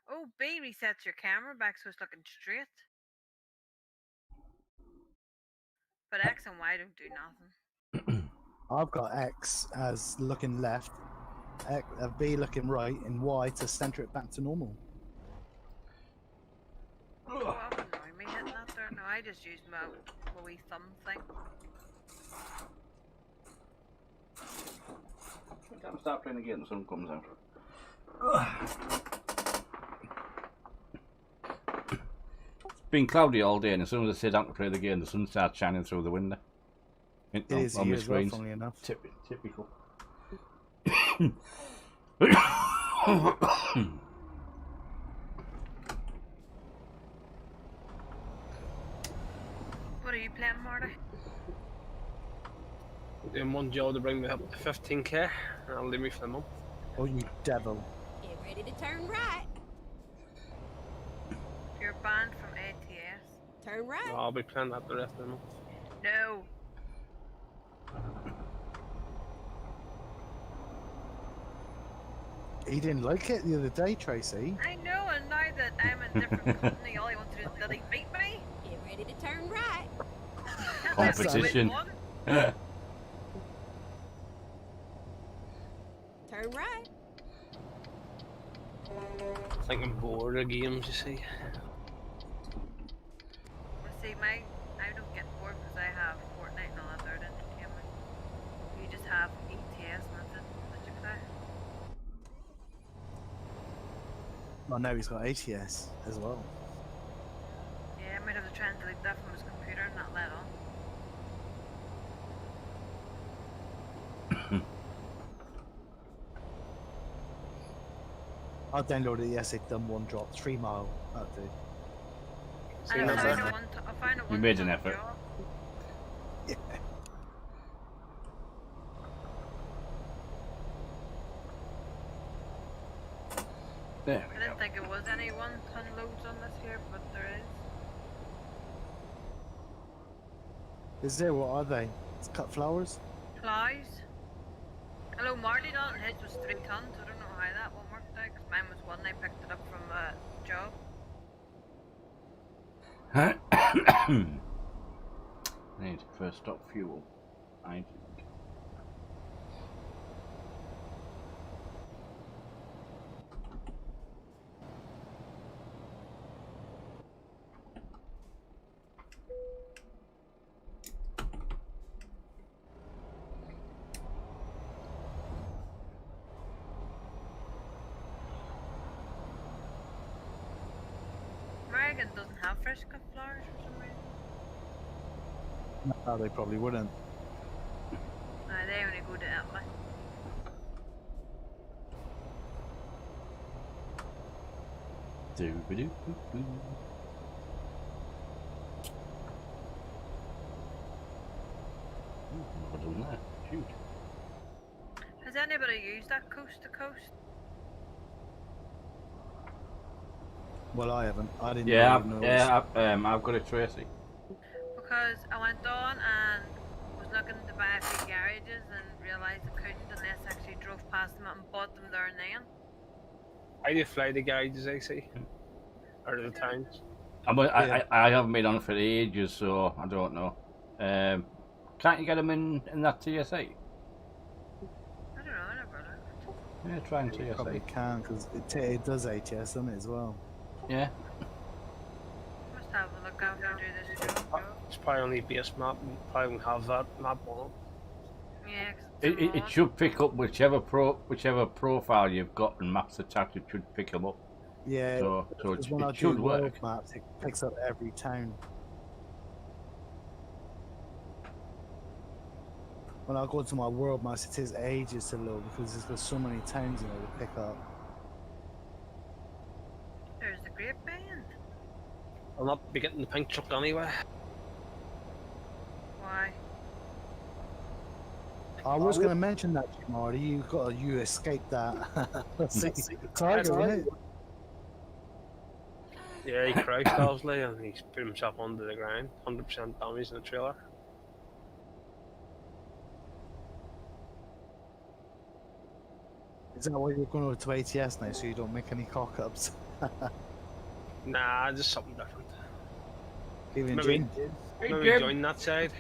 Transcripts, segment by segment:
Oh, B resets your camera back so it's looking straight. But X and Y don't do nothing. I've got X as looking left, B looking right, and Y to center it back to normal. Oh, that would annoy me hitting that there. No, I just use my wee thumb thing. Can't start playing again, the sun comes out. It's been cloudy all day, and as soon as I sit down to play the game, the sun starts shining through the window. It is on here my as well, screens. funnily enough. Typical. What are you playing, Marty? Doing one job to bring me up to 15k, and that'll leave me for the month. Oh, you devil. Get ready to turn right. You're banned from ATS. Turn right. No, I'll be playing that the rest of the month. No. He didn't like it the other day, Tracy. I know, and now that I'm in a different company, all he wants to do is bloody beat me. Get ready to turn right. Competition. Turn right. I think I'm bored of games, you see. Well, see, I don't get bored because I have Fortnite and all that other entertainment. You just have ATS and that's it. What you play? Well, now he's got ATS as well. Yeah, I might have to try and delete that from his computer and not let on. I downloaded it yesterday, done one drop, 3 mile. That'll do. And that's I it. find a You made an one-ton effort. job. Yeah. There I we didn't go. think it was any one-ton loads on this here, but there is. Is there? What are they? It's cut flowers? Plows. Hello, Marty done it, and his was 3 tons. I don't know how that one worked out, because mine was 1 and I picked it up from a job. Need first stop fuel. I think. American doesn't have fresh cut flowers for some reason. No, they probably wouldn't. No, they only go to Italy. Doo-ba-doo-boo-boo. Never done that. Shoot. Has anybody used that coast to coast? Well, I haven't. I didn't Yeah, know. I've got it, Tracy. Because I went on and was looking to buy a few garages and realised I couldn't unless I actually drove past them and bought them there and then. I do fly the garages, I see. Or the towns. I haven't been on for ages, so I don't know. Can't you get them in that TSA? I don't know, I never looked. Yeah, try and You probably TSA. can, because it does ATS, doesn't it, as well? Yeah. Must have a look after I do this job. It's probably only base map, and probably won't have that map on Yeah, 'cause it's a It mod. should pick up whichever profile you've got and maps attached. It should pick them up. Yeah, So because when I it do should world work. maps, it picks up every town. When I go to my world maps, it takes ages to load because there's got so many towns in there to pick up. There's the grape band. I'll not be getting the pink truck anyway. Why? I was going to mention that, Marty. You escaped that. Tiger, innit? Yeah, he crashed obviously, and he's put himself under the ground. 100% damage in the trailer. Is that why you're going over to ATS now, so you don't make any cock-ups? Nah, just something different. Even Maybe- Jim? Hey, Maybe Jim. join that side.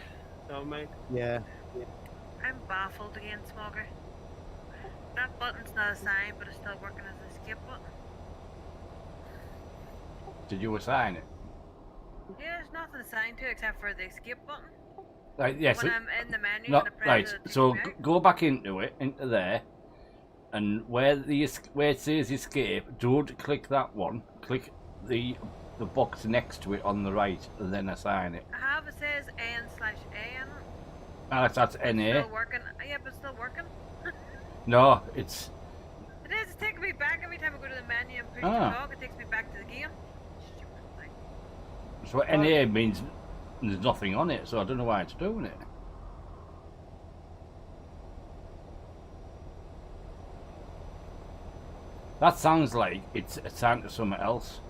No, mate. Yeah. I'm baffled again, Smogger. That button's not assigned, but it's still working as an escape button. Did you assign it? Yeah, there's nothing assigned to it except for the escape button. Right, yes. When I'm in the menu No, and I press right. it, it takes So me out. go back into it, into there, and where it says escape, don't click that one. Click the box next to it on the right, and then assign it. I have, it says N/A in it. That's It's NA. still working. Yeah, but it's still working. No, it's It is, it's taking me back every time I go to the menu and push Ah. the talk, it takes me back to the game. Stupid thing. so NA means there's nothing on it. So I don't know why it's doing it. That sounds like it's assigned to something else.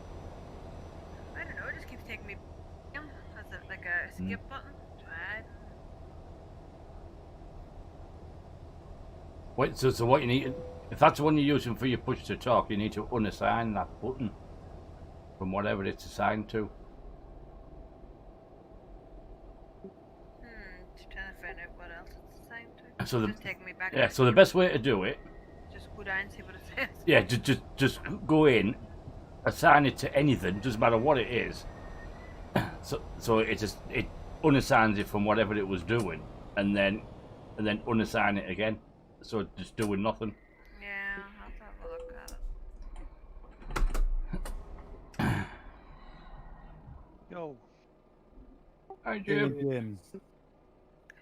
I don't know, it just keeps taking me as like a escape button. Right. Wait, so what you need, if that's the one you're using for your push to talk, you need to unassign that button from whatever it's assigned to. Just trying to find out what else it's assigned to. So the- Just taking me back. Yeah, to so the best way to do it, Just go down and see what it says. yeah, just go in, assign it to anything, doesn't matter what it is. So it unassigns it from whatever it was doing, and then unassign it again. So it's just doing nothing. Yeah, I'll have to have a look at it. Yo, Hi, Even Jim.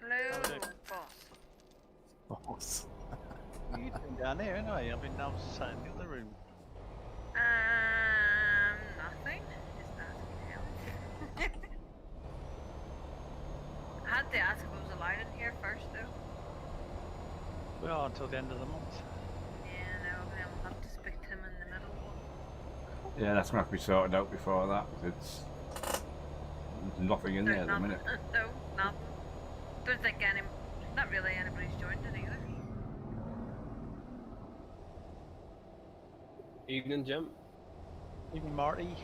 Hello, Hello. boss. Boss. what are you doing down here anyway? I've been down sat in the other room. Nothing. Just asking him. I had to ask if I was allowed in here first, though. We are until the end of the month. Yeah, no, then we'll have to speak to him in the middle one. Yeah, that's gonna have to be sorted out before that. There's nothing in there at the nothing. minute. No, nothing. Don't think not really anybody's joined it either. Evening, Jim. Even Marty.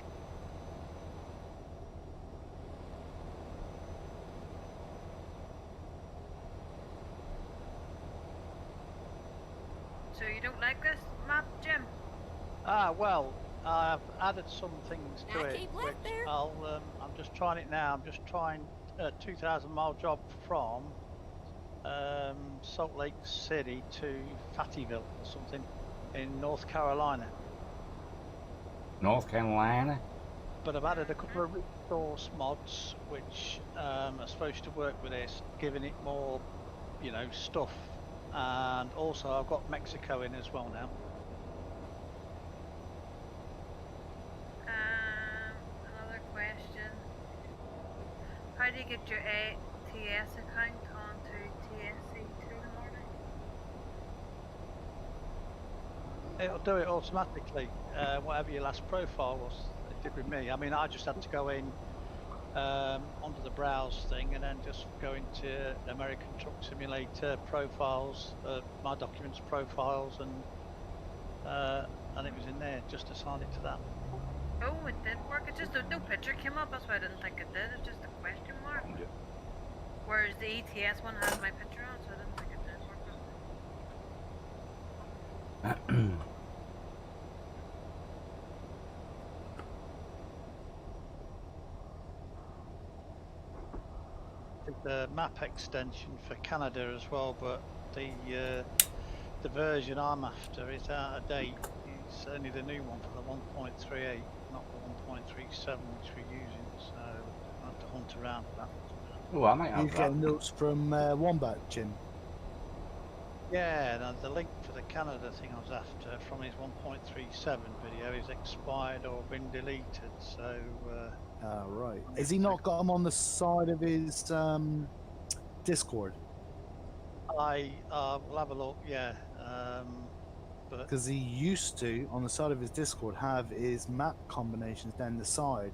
So you don't like this map, Jim? Well, I've added some things to I it, keep which left there. I'm just trying it now. I'm just trying a 2,000-mile job from Salt Lake City to Fattyville or something in North Carolina. North Carolina. But I've added a couple of resource mods which are supposed to work with this, giving it more, stuff. And also I've got Mexico in as well now. Another question. How do you get your ATS account onto TSC2 in the morning? It'll do it automatically, whatever your last profile was. It did with me. I mean, I just had to go in onto the browse thing and then just go into American Truck Simulator profiles, my documents profiles, and it was in there. Just assign it to that. Oh, it did work. It just no picture came up. That's why I didn't think it did. It's just a question mark. Whereas the ETS one has my picture on, so I didn't think it did work. The map extension for Canada as well, but the version I'm after is out of date. It's only the new one for the 1.38, not the 1.37 which we're using. So I have to hunt around for that. Oh, I might You have that. get notes from Wombat, Jim. Yeah, and the link for the Canada thing I was after from his 1.37 video is expired or been deleted. So Right. Has he not got them on the side of his Discord? I will have a look. Yeah, but Because he used to, on the side of his Discord, have his map combinations down the side.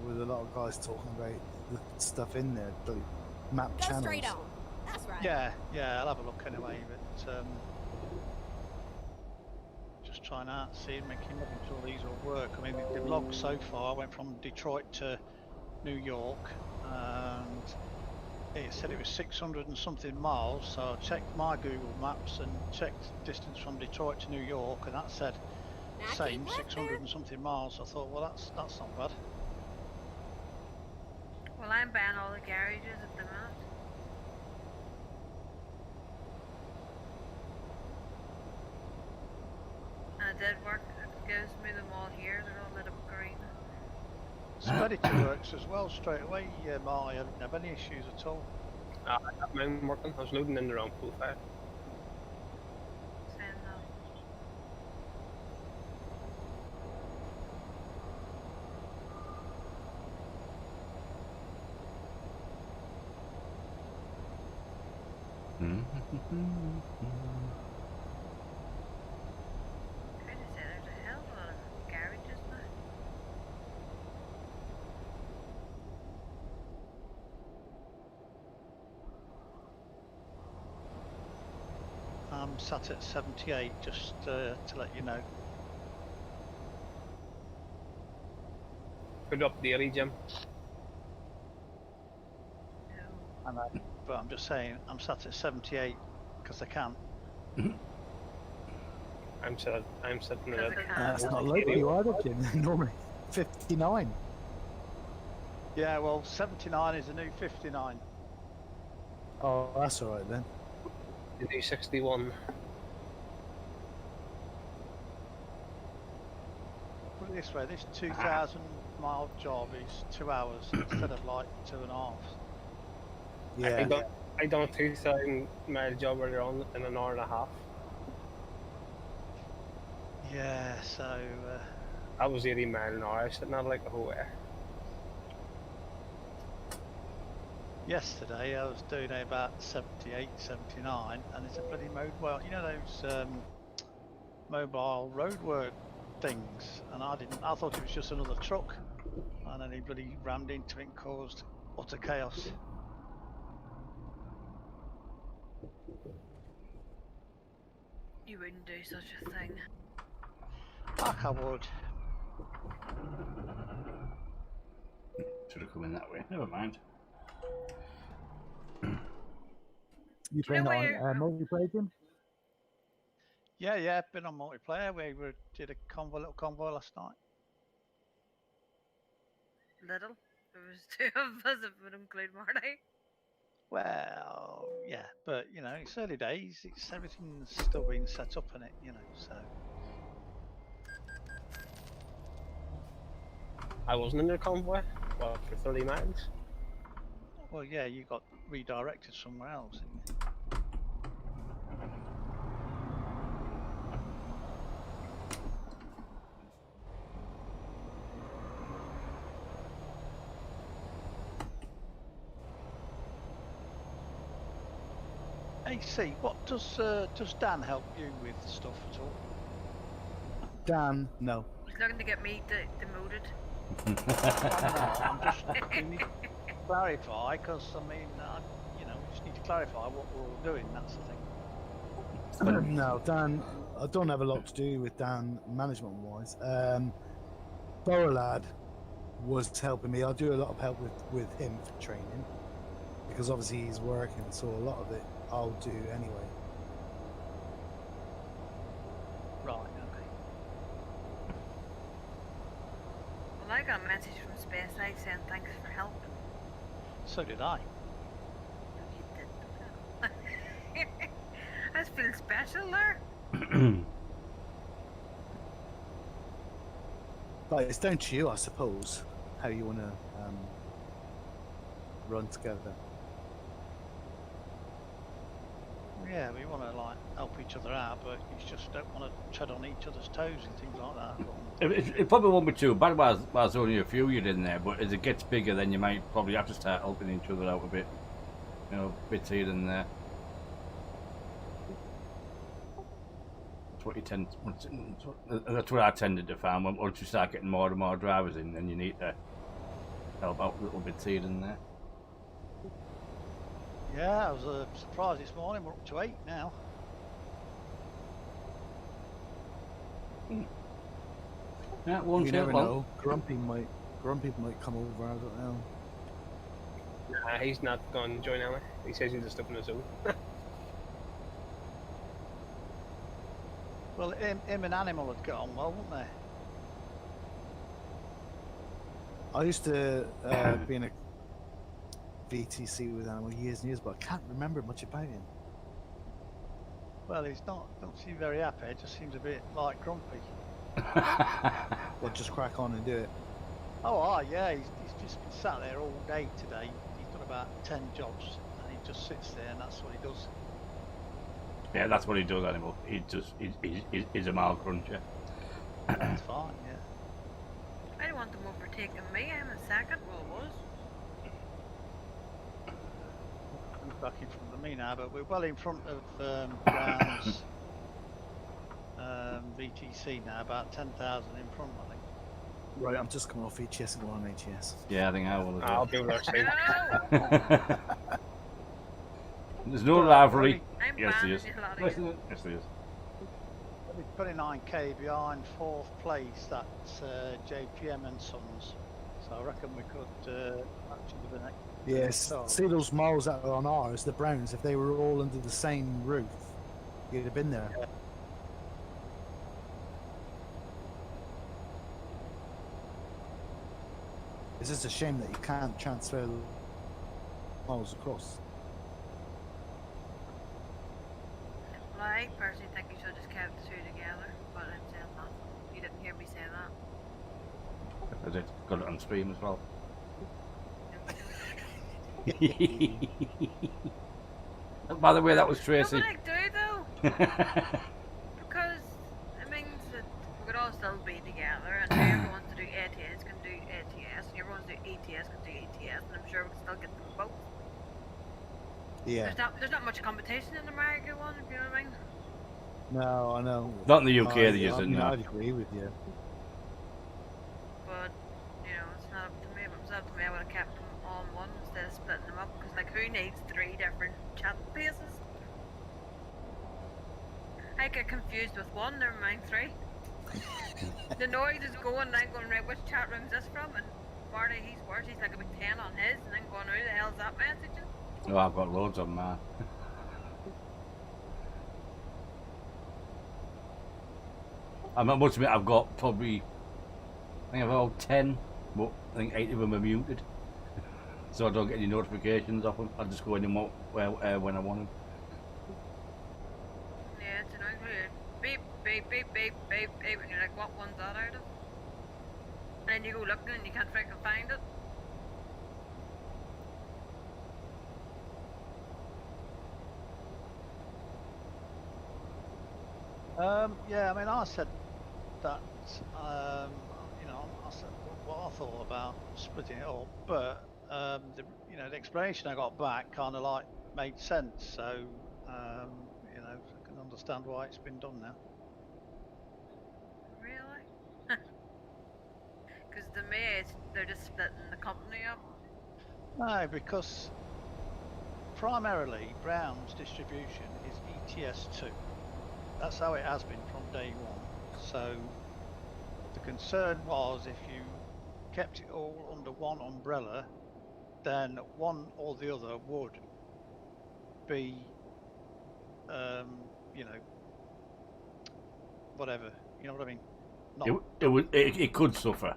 With a lot of guys talking about the stuff in there, the map Go channels. straight on. That's right. yeah, I'll have a look anyway. But just trying out, seeing, making sure these will work. I mean, the log so far went from Detroit to New York, and it said it was 600 and something miles. So I checked my Google Maps and checked distance from Detroit to New York, and that said Now same keep left 600 there. and something miles. I thought, well, that's not bad. Well, I'm buying all the garages at the minute. And it did work. It gives me them all here. They're all lit up green. Spedity works as well straight away. I didn't have any issues at all. I got mine working. I was loading in the wrong profile. Saying that. Trying to say there's a hell of a lot of garages now. I'm sat at 78, just to let you know. Put up daily, Jim. No. But I'm just saying, I'm sat at 78 because I can. I'm sitting Because at it can. That's not local either, Jim. Normally 59. Yeah, well, 79 is the new 59. Oh, that's all right then. the new 61. Put it this way, this 2,000 mile job is 2 hours instead of like 2.5. Yeah. I done a 2,000 mile job earlier on in an hour and a half. Yeah, so That was 80 mile an hour. I was sitting at like the whole way. yesterday I was doing about 78, 79, and it's a bloody well, you know those mobile roadwork things, and I thought it was just another truck, and then he bloody rammed into it and caused utter chaos. You wouldn't do such a thing. Fuck, I would. Should have come in that way. Never mind. You Do you playing know on where you're- multiplayer, Jim? Yeah, been on multiplayer. We did a little convoy last night. Little. There was two of us, if it would include Marty. Well, yeah, but you know, it's early days. It's everything's still being set up in it, you know. So I wasn't in their convoy. Well, for 30 miles. well, yeah, you got redirected somewhere else, didn't you? AC, what does Dan help you with stuff at all? Dan, no. He's looking to get me demoted. I'm just we need to clarify, because I mean, you know, we just need to clarify what we're all doing. That's the thing. No, Dan, I don't have a lot to do with Dan management wise. Borough Lad was helping me. I do a lot of help with him for training because obviously he's working, so a lot of it I'll do anyway. Right. Okay. Well, I got a message from Space Knight saying thanks for help. So did I. No, you didn't. I was feeling special there. But it's down to you, I suppose, how you want to run together. Yeah, we want to like help each other out, but you just don't want to tread on each other's toes and things like that. It probably won't be too bad while there's only a few you're in there, but as it gets bigger, then you might probably have to start helping each other out a bit. You know, bits here and there. That's what you tend. That's what I tended to find. Once you start getting more and more drivers in, then you need to help out a little bit here and there. Yeah, I was surprised this morning. We're up to 8 now. Yeah, won't You take never long. know. Grumpy might come over. I don't know. Nah, he's not going to join Anna. He says he'll just up in his own. Well, him and Animal would get on well, wouldn't they? I used to be in a VTC with Animal years and years, but I can't remember much about him. Well, he's not. Don't seem very happy. It just seems a bit like grumpy. Well, just crack on and do it. Oh, yeah. He's just been sat there all day today. He's done about 10 jobs, and he just sits there, and that's what he does. Yeah, that's what he does, Animal. He's a mile cruncher. That's fine. Yeah. I don't want them overtaking me. I'm in second. Well, it was. He's back in front of me now, but we're well in front of Browns VTC now, about 10,000 in front, I think. Right, I'm just coming off ETS and going on ATS. Yeah, I think I will as I'll well. do that same. No! There's no rivalry. I'm Yes, there banning is. you lot of Yes, you. there is. We're 29k behind 4th place. That's JPM and Sons. So I reckon we could match into the next. Yes. Oh. See those miles that are on ours, the Browns. If they were all under the same roof, you'd have been there. Yeah. It's just a shame that you can't transfer the miles across. Well, I personally think you should have just kept the two together, but I'm saying that. You didn't hear me say that. Because it's got it on stream as well. By the way, that was What Tracy. would I do though? Because it means that we could all still be together, and whoever wants to do ATS can do ATS, and whoever wants to do ATS can do ATS, and I'm sure we can still get them both. Yeah. There's not much competition in the American one, if you know what I mean. No, I know. Not in the UK, there I isn't. mean, No. I'd agree with you. But you know, it's not up to me. If it was up to me, I would have kept them all in one instead of splitting them up. Because like, who needs 3 different chat places? I get confused with one. Never mind 3. The noise is going, and I'm going, right, which chat room is this from? And Marty, he's worse. He's like about 10 on his, and I'm going, who the hell's that messaging? Oh, I've got loads of them, man. I must admit, I've got probably, I think about 10, but I think 8 of them are muted. So I don't get any notifications of them. I just go in and when I want them. Yeah, it's annoying. Beep, beep, beep, beep, beep, beep, and you're like, what one's that out of? And then you go looking and you can't freaking find it. Yeah, I mean, I said that, you know, I said what I thought about splitting it up, but the explanation I got back kind of like made sense. So, you know, I can understand why it's been done now. Really? Because to me, they're just splitting the company up. No, because primarily Browns Distribution is ETS2. That's how it has been from day one. So the concern was if you kept it all under one umbrella, then one or the other would be, you know, whatever. You know what I mean? Not, It could suffer.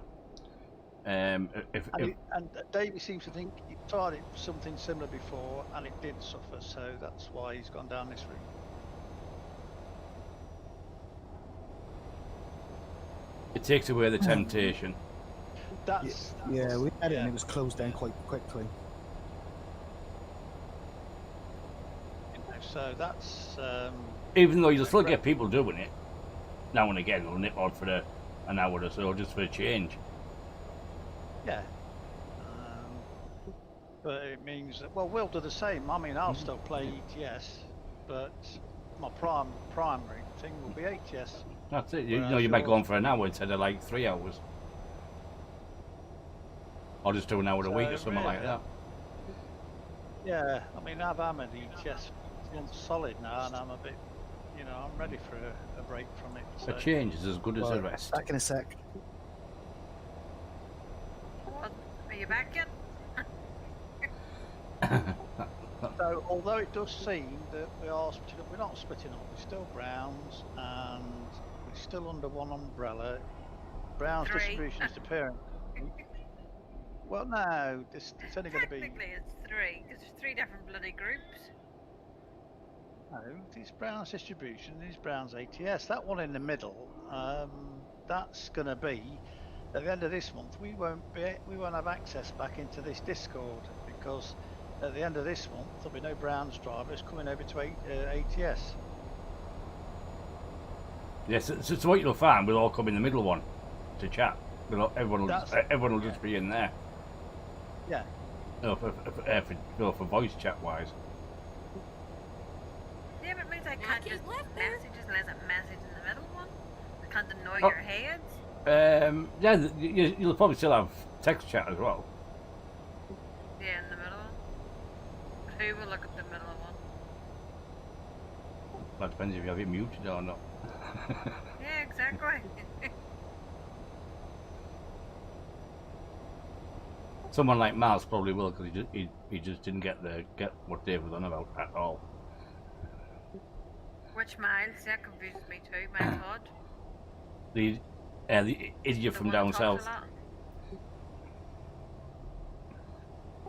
and Davey seems to think he tried it something similar before, and it did suffer. So that's why he's gone down this route. It takes away the temptation. Yeah, we had it and it was closed down quite quickly. So that's Even though you'll still get people doing it now and again, they'll nip on for an hour or so just for a change. yeah. But it means that, well, we'll do the same. I mean, I'll still play ETS, but my primary thing will be ATS. That's it. You know, you might go on for an hour instead of like 3 hours. Or just do an hour a week or something like that. Yeah, I mean, I've hammered ETS once solid now, and I'm a bit you know, I'm ready for a break from it. A So. change is as good as a Right, rest. back in a sec. Well, are you back yet? So, although it does seem that we are splitting up, we're not splitting up. We're still Browns, and we're still under one umbrella. Browns Three. Distribution is the parent. Well, no, it's only going to be. Technically, it's 3, because there's 3 different bloody groups. No, it's Browns Distribution. It's Browns ATS. That one in the middle. That's going to be at the end of this month. We won't have access back into this Discord because at the end of this month there'll be no Browns drivers coming over to ATS. Yes, so what you'll find, we'll all come in the middle one to chat. Everyone will just be in there. Yeah. No, for voice chat wise. Yeah, but it means I Now can't keep just left there. message unless I message in the middle one. I can't annoy Oh. your heads. Yeah, you'll probably still have text chat as well. Yeah, in the middle one. But who will look at the middle one? That depends if you have it muted or not. Yeah, exactly. Someone like Miles probably will because he just didn't get what Dave was on about at all. Which Miles? That confuses me too. Miles Hodge. The idiot The from one down who talks a south. lot.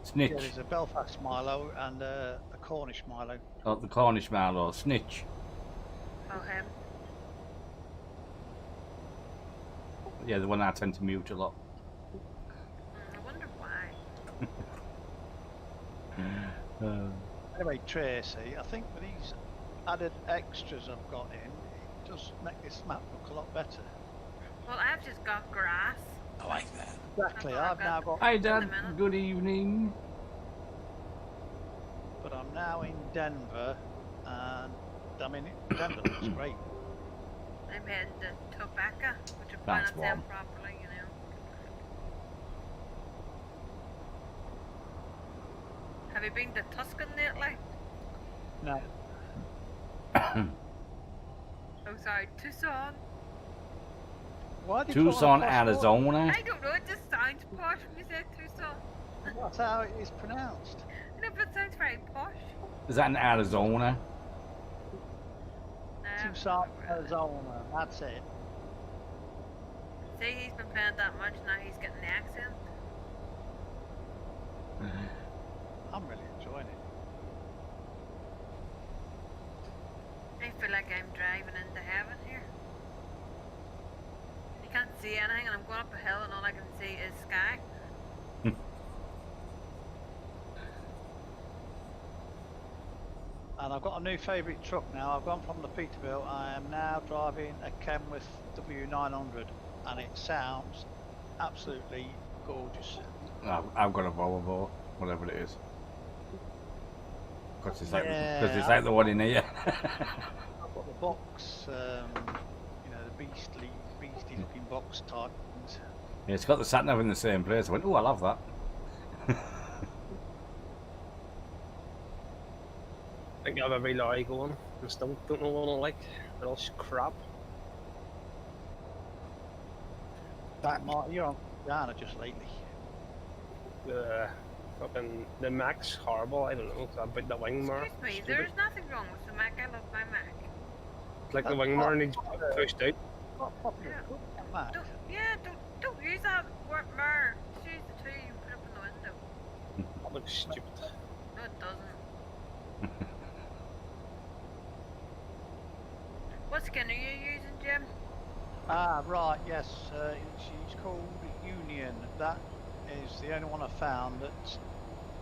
Snitch. Yeah, there's a Belfast Milo and a Cornish Milo. Oh, the Cornish man or Snitch. Oh, him. Yeah, the one I tend to mute a lot. I wonder why. Anyway, Tracy, I think with these added extras I've got in, it does make this map look a lot better. Well, I've just got grass. I like that. Exactly, I've I've now got, Hi a Dad, minute. good evening. but I'm now in Denver, and I mean, Denver looks great. I'm heading to Tobacco, which will That's pronounce them warm. properly, you know. Have you been to Tuscan lately? No, Oh, sorry, Tucson. why do you call it Tucson, a posh Arizona. I don't know, it just sounds posh when you say Tucson. word? That's how it is pronounced. No, but it sounds very posh. Is that in Arizona? No. Tucson, Arizona, that's it. See, he's been playing that much, now he's getting the accent. I'm really enjoying it. I feel like I'm driving into heaven here. You can't see anything, and I'm going up a hill, and all I can see is sky. And I've got a new favourite truck now. I've gone from the Peterbilt. I am now driving a Kenworth W900, and it sounds absolutely gorgeous. I've got a Volvo, whatever it is. Because it's like Yeah, the one in here. I've got the box, you know, the beastly looking box type things. Yeah, it's got the sat nav in the same place. I went, oh, I love that. I think I have every lorry going. I still don't know what I like. They're all crap. Mark, you're on Diana just lately. The Mac's horrible. I don't know. It's about the wing more. Excuse me, Stupid. there's nothing wrong with the Mac. I love my Mac. It's like the wing more needs pushed out. Not popular Yeah. truck, Mac. Don't use that word mer. Just use the two you put up in the window. That looks stupid. No, it doesn't. What skin are you using, Jim? Ah, right, yes. It's called Union. That is the only one I found that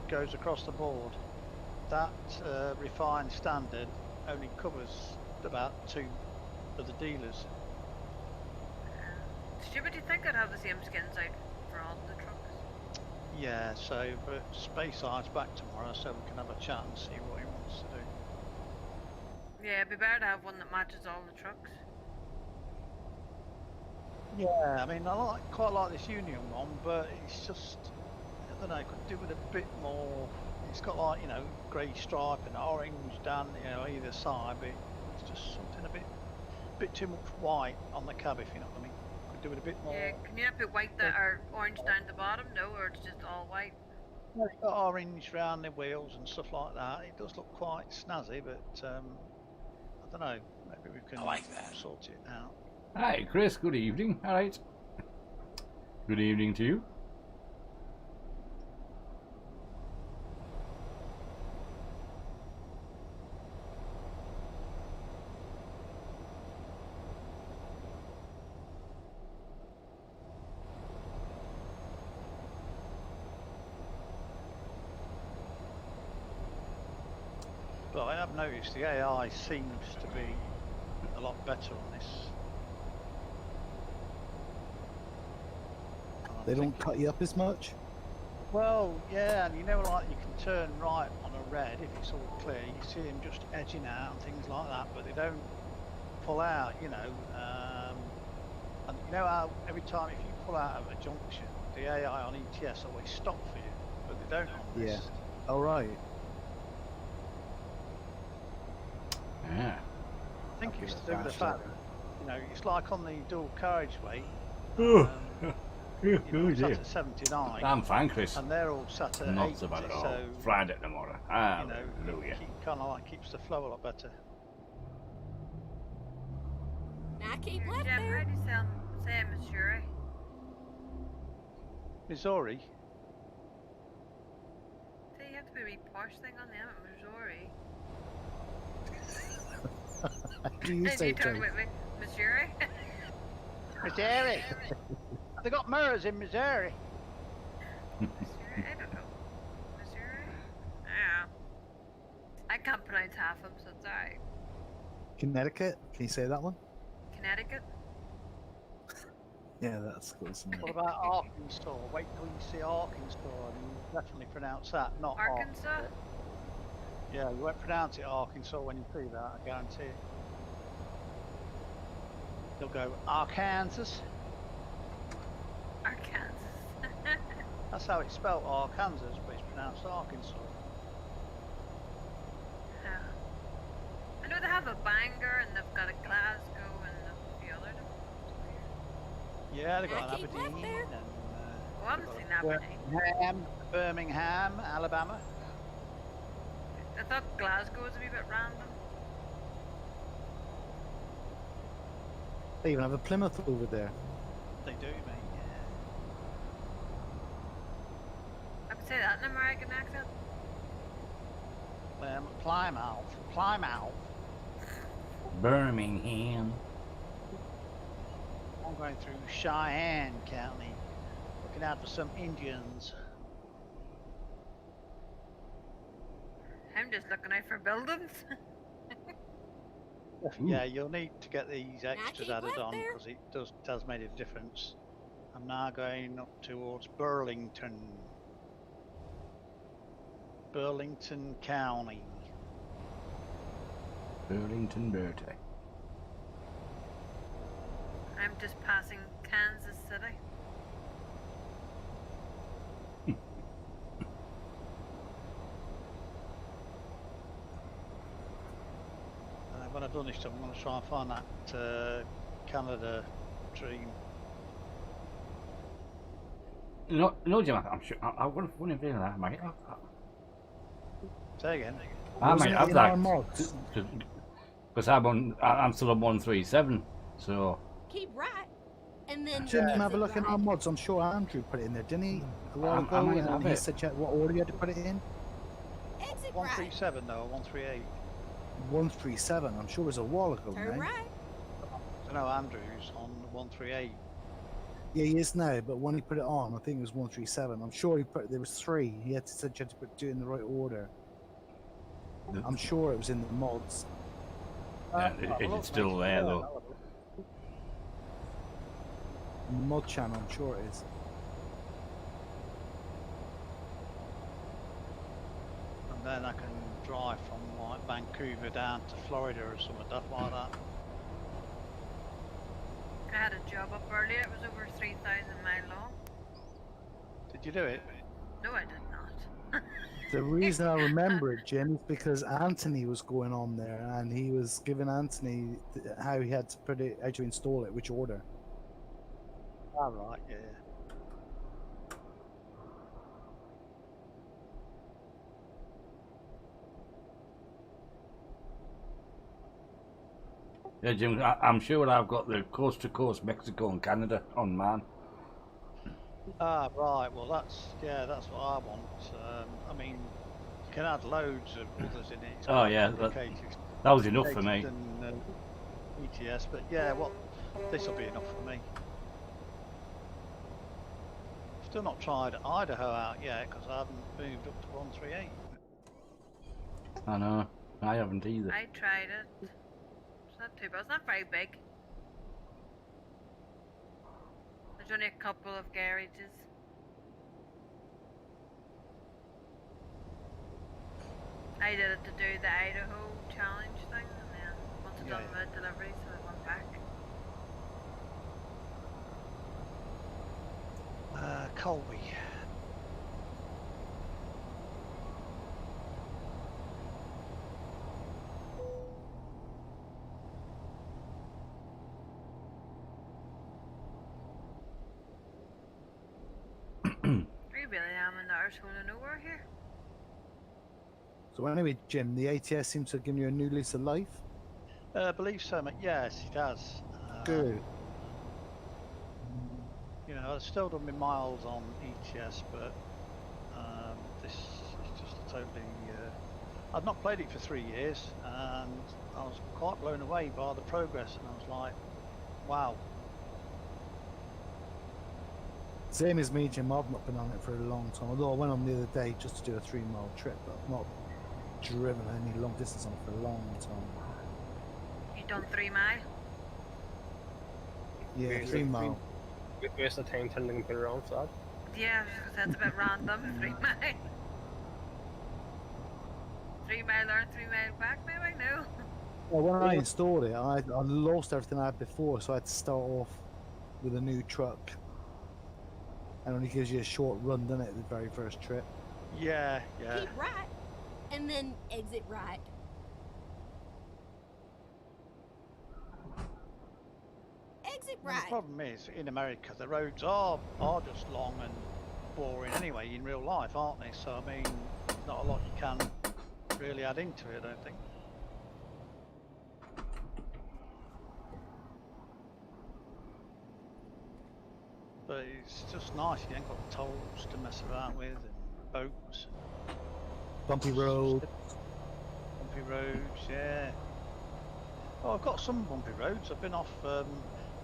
goes across the board. That refined standard only covers about 2 of the dealers. Stupid, you think I'd have the same skins out for all the trucks? Yeah, so, but Spaceside's back tomorrow, so we can have a chat and see what he wants to do. Yeah, it'd be better to have one that matches all the trucks. Yeah, I mean, quite like this Union one, but it's just, I don't know, I could do with a bit more. It's got like, you know, grey stripe and orange down, you know, either side, but it's just something bit too much white on the cab, if you know what I mean. Could do it a bit more. Yeah, can you not put white that or orange down the bottom? No, or it's just all white. Well, it's got orange round the wheels and stuff like that. It does look quite snazzy, but I don't know. Maybe we can sort it out. Hi, Chris. Good evening. All right. Good evening to you. But I have noticed the AI seems to be a lot better on this. And I'm They don't thinking- cut you up as much. Well, yeah, and you know, like you can turn right on a red if it's all clear. You see them just edging out and things like that, but they don't pull out, you know. And you know how every time if you pull out of a junction, the AI on ETS always stop for you, but they don't on this. Yeah. All right. Yeah. I think Okay, it's to that's do with the faster. fact that, you know, it's like on the dual carriageway. Oh, You know, oh it's sat dear. at 79, I'm fine, Chris. and they're all sat at Not 80, so bad at all. so Friday tomorrow. you know, Hallelujah. it kind of like keeps the flow a lot better. Now keep Here, left Jim, there. how do you say Missouri? Missouri, See, you have to be a wee posh thing on the end of Missouri. Do you And say you talk Joe? about me, Missouri? Missouri. They got mirrors in Missouri. Missouri? I don't know. Missouri? I don't know. I can't pronounce half of them, so it's alright. Connecticut? Can you say that one? Connecticut? Yeah, that's close enough. What about Arkansas? Wait till you see Arkansas, and you definitely pronounce that, not Arkansas? Yeah, you won't pronounce it Arkansas when you see that, I guarantee it. You'll go Arkansas. Arkansas. That's how it's spelled, Arkansas, but it's pronounced Arkansas. Yeah. I know they have a Bangor and they've got a Glasgow and a few other ones. Yeah, they got I an keep left Aberdeen there. and Oh, I haven't seen Aberdeen. Birmingham, Alabama. I thought Glasgow was a wee bit random. They even have a Plymouth over there. They do, mate. I would say that in an American accent. Yeah. Plymouth. Birmingham. I'm going through Cheyenne County, looking out for some Indians. I'm just looking out for buildings. Yeah, you'll need to get these extras keep added left on there. because it does make a difference. I'm now going up towards Burlington County. Burlington Bertie. I'm just passing Kansas City. And when I've done this, I'm going to try and find that Canada dream. No, Jim, I'm sure. I wouldn't feel that. Say again. I Wasn't might it have in our that. mods? Because I'm still on 137. So. Keep right. And then Jim, exit have a look in our right. mods. I'm sure Andrew put it in there, didn't he? A while I ago, might and have he it. said what order you had to put it in. Exit right. 137 though, 138. 137. I'm sure it was a while ago Turn now. right. I know Andrew's on 138. Yeah, he is now, but when he put it on, I think it was 137. I'm sure he put there was 3. He had to said you had to do it in the right order. I'm sure it was in the mods. Yeah, it's still there though. In the mod channel, I'm sure it is. And then I can drive from like Vancouver down to Florida or some stuff like that. I had a job up earlier. It was over 3,000 mile long. Did you do it? No, I did not. The reason I remember it, Jim, is because Anthony was going on there and he was giving Anthony how he had to put it, how to install it, which order. All right, yeah. Yeah, Jim, I'm sure I've got the coast to coast Mexico and Canada on mine. Ah, right. Well, that's what I want. I mean, you can add loads of others in it. It's Oh, quite yeah, complicated. That was enough for me. Than, ETS, but yeah, well, this will be enough for me. Still not tried Idaho out yet because I haven't moved up to 138. I know. I haven't either. I tried it. It's not too bad. It's not very big. There's only a couple of garages. I did it to do the Idaho challenge thing, and then once I done the delivery, so I went back. Colby. We really am in the arsehole of nowhere here. So anyway, Jim, the ATS seems to have given you a new lease of life. I believe so, mate. Yes, it does. Good. You know, I've still done my miles on ETS, but this is just totally. I'd not played it for 3 years, and I was quite blown away by the progress, and I was like, wow. Same as me, Jim. I've not been on it for a long time. Although I went on the other day just to do a 3-mile trip, but I've not driven any long distance on it for a long time. You done 3 mile? Yeah, 3 mile. Waste of time turning the computer on for that. Yeah, because that's a bit random. 3 mile. 3 mile there, 3 mile back now, I know. Well, when I installed it, I lost everything I had before, so I had to start off with a new truck. And only gives you a short run, doesn't it, the very first trip? Yeah, yeah. Keep right, and then exit right. Exit Well, the right. problem is, in America, the roads are just long and boring anyway in real life, aren't they? So, I mean, there's not a lot you can really add into it, I don't think. But it's just nice, you ain't got tolls to mess about with, and boats, Bumpy road. bumpy roads, yeah. Oh, I've got some bumpy roads. I've been off, well,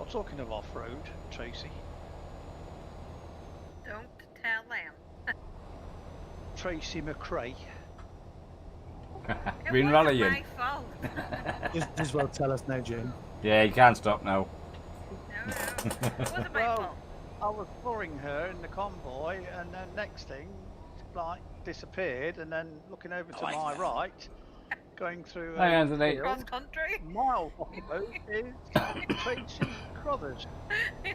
talking of off-road, Tracy. Don't tell them. Tracy McRae. It Been wasn't rallying. my fault. Just as well tell us now, Jim. Yeah, you can't stop now. No, it wasn't my Well, fault. I was following her in the convoy, and then next thing, like, disappeared, and then looking over to my right, going through Hi, Anthony. field, Cross country. miles off the road, is Tracy Crothers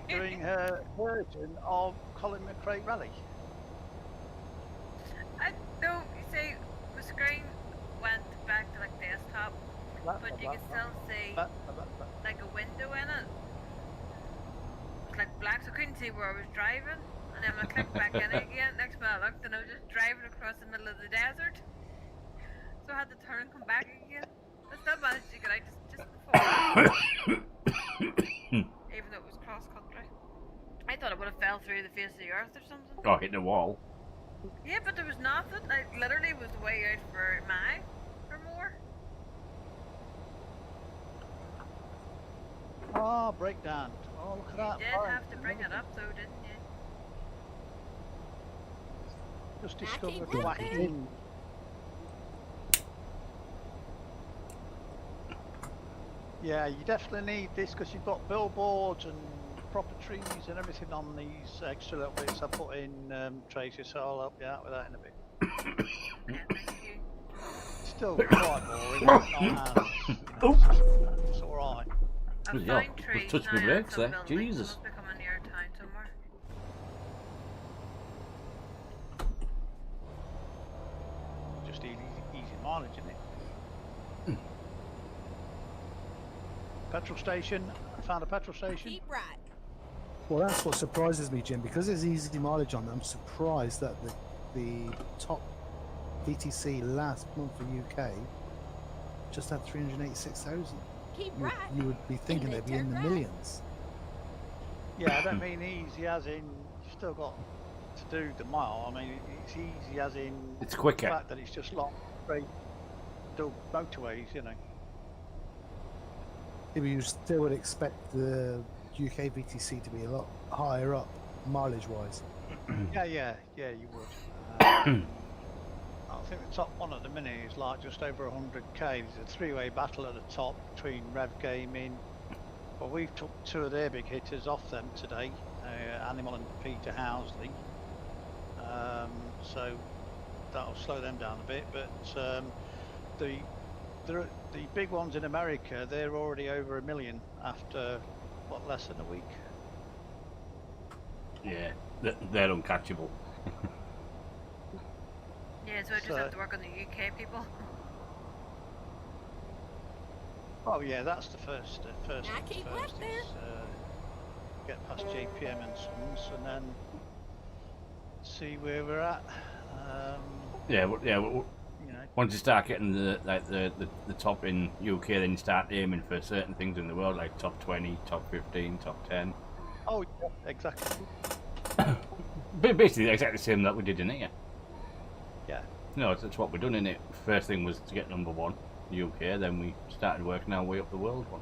doing her version of Colin McRae Rally. I don't, you see, the screen went back to like desktop, but you can still see like a window in it. It's like black, so I couldn't see where I was driving. And then when I clicked back in again, next minute I looked and I was just driving across the middle of the desert. So I had to turn and come back again. I still managed to get out just before. Even though it was cross country. I thought it would have fell through the face of the earth or something. Oh, hit the wall. Yeah, but there was nothing. I literally was way out for a mile or more. Oh, breakdown. Oh, look at that. You did have to bring it up though, didn't you? Just I discovered keep looking. Joaquin. Yeah, you definitely need this because you've got billboards and proper trees and everything on these extra little bits I put in, Tracy, so I'll help you out with that in a bit. Okay, thank you. Still quite boring, not as, it's alright. I've Yeah, found we've trees touched now my and brakes some there. buildings. They Jesus. must be coming near town somewhere. mileage, isn't it? Petrol station. I found a petrol station. Keep right. Well, that's what surprises me, Jim, because there's easy mileage on them. I'm surprised that the top VTC last month for UK just had 386,000. Keep right. You would be thinking then they'd be in the turn right. millions. Yeah, I don't mean easy as in you've still got to do the mile. I mean it's easy as in It's quicker. the fact that it's just long, straight, still motorways, you know. Yeah, but you still would expect the UK VTC to be a lot higher up mileage-wise. Yeah, you would. I think the top one at the minute is like just over 100k. There's a three-way battle at the top between Rev Gaming. Well, we've took two of their big hitters off them today, Animal and Peter Housley. So that'll slow them down a bit. But the big ones in America, they're already over 1 million after what, less than a week. Yeah, they're uncatchable. Yeah, so I just have to work on the UK people. Oh yeah, that's the first. First Now things keep first left there. is get past JPM and Sons, and then see where we're at. Yeah, You know, once you start getting the top in UK, then you start aiming for certain things in the world, like top 20, top 15, top 10. oh yeah, exactly. Basically, exactly the same that we did in here. Yeah. No, that's what we're doing in it. First thing was to get number 1, UK, then we started working our way up the world one.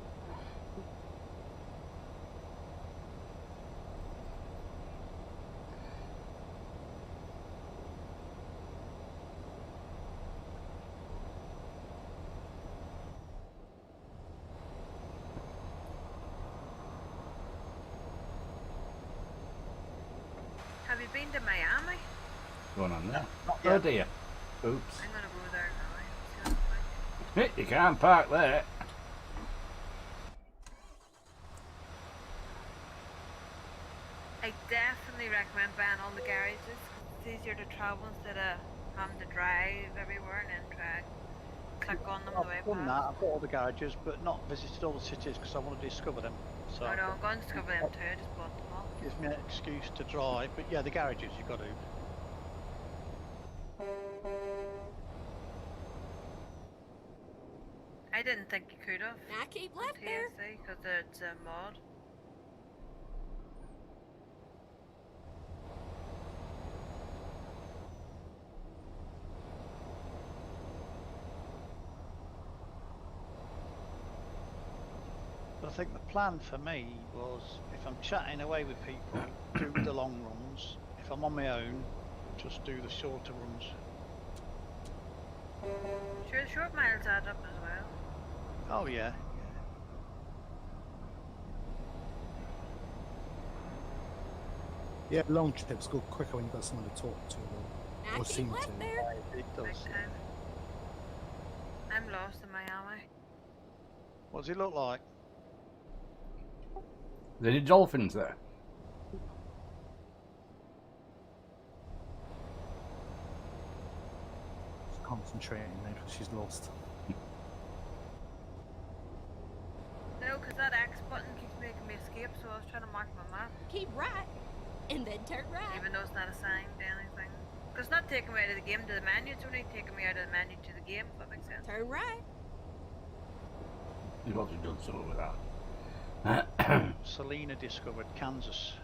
Have you been to Miami? Going on there. Not Oh yet. dear. Oops. I'm gonna go there now. See what it's like. You can't park there. I definitely recommend buying all the garages 'cause it's easier to travel instead of having to drive everywhere and then try click on them the way I've done that. past. I've got all the garages, but not visited all the cities because I want to discover them. So Oh no, I'm going to discover them too. I just bought them all. it gives me an excuse to drive. But yeah, the garages you've got to. I didn't think you could have. Now keep on left there. TSC because it's a mod. But I think the plan for me was if I'm chatting away with people, do the long runs. If I'm on my own, just do the shorter runs. Sure, the short miles add up as well. Oh yeah. Yeah, long trips go quicker when you've got someone to talk to Now or keep seem left to. there. It Big does. time. I'm lost in Miami. What does it look like? There are dolphins there. She's concentrating now because she's lost. No, because that X button keeps making me escape, so I was trying to mark my map, Keep right. And then turn right. even though it's not assigned to anything. Because it's not taking me out of the game to the menu, it's only taking me out of the menu to the game, if that makes sense. Turn right. You've obviously done something with that. Selena discovered Kansas.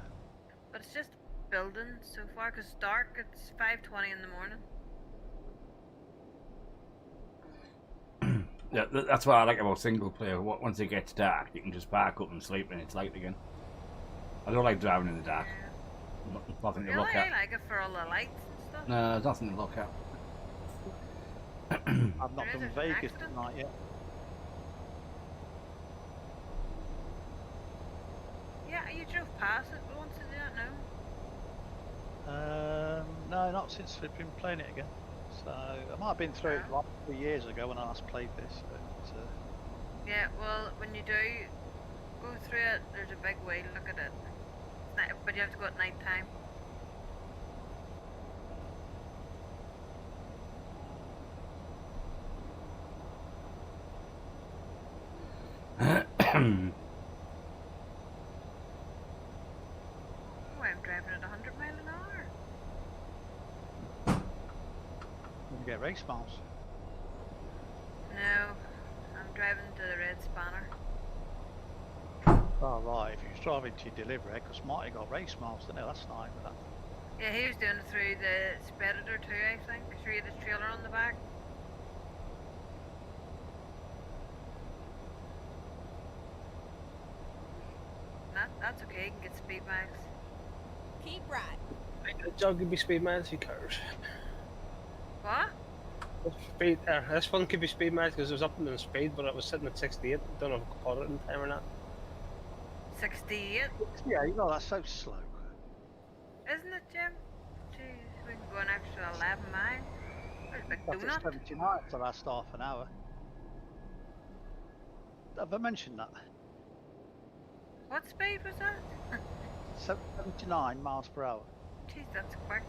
But it's just building so far, because it's dark, it's 5:20 in the morning. Yeah, that's what I like about single player. Once it gets dark, you can just park up and sleep and it's light again. I don't like driving in the dark. Yeah. Nothing to Really, look I at. like it for all the lights and stuff. No, there's nothing to look at. I've not There is done an Vegas accident. tonight yet. Yeah, you drove past it once, did you not know? No, not since we've been playing it again. So I might have been through it like 3 years ago when I last played this. But, Yeah, well, when you do go through it, there's a big way to look at it. But you have to go at night time. I'm driving at 100 mile an hour. You get race miles. No, I'm driving to the red spanner. Oh, right, if you're driving to delivery, because Marty got race miles, didn't he, last night with that? Yeah, he was doing it through the Speditor too, I think. Through the trailer on the back. That's okay, you can get speed miles. Keep right. Jug could be speed miles, who cares? What? This one could be speed miles because it was up in the speed, but it was sitting at 68. Don't know if I caught it in time or not. 68, Yeah, you know, that's so slow. isn't it, Jim? Jeez, we can go an extra 11 miles. There's a big That's donut. at 79 for the last half an hour. Have I mentioned that? What speed was that? 79 miles per hour. Jeez, that's quick.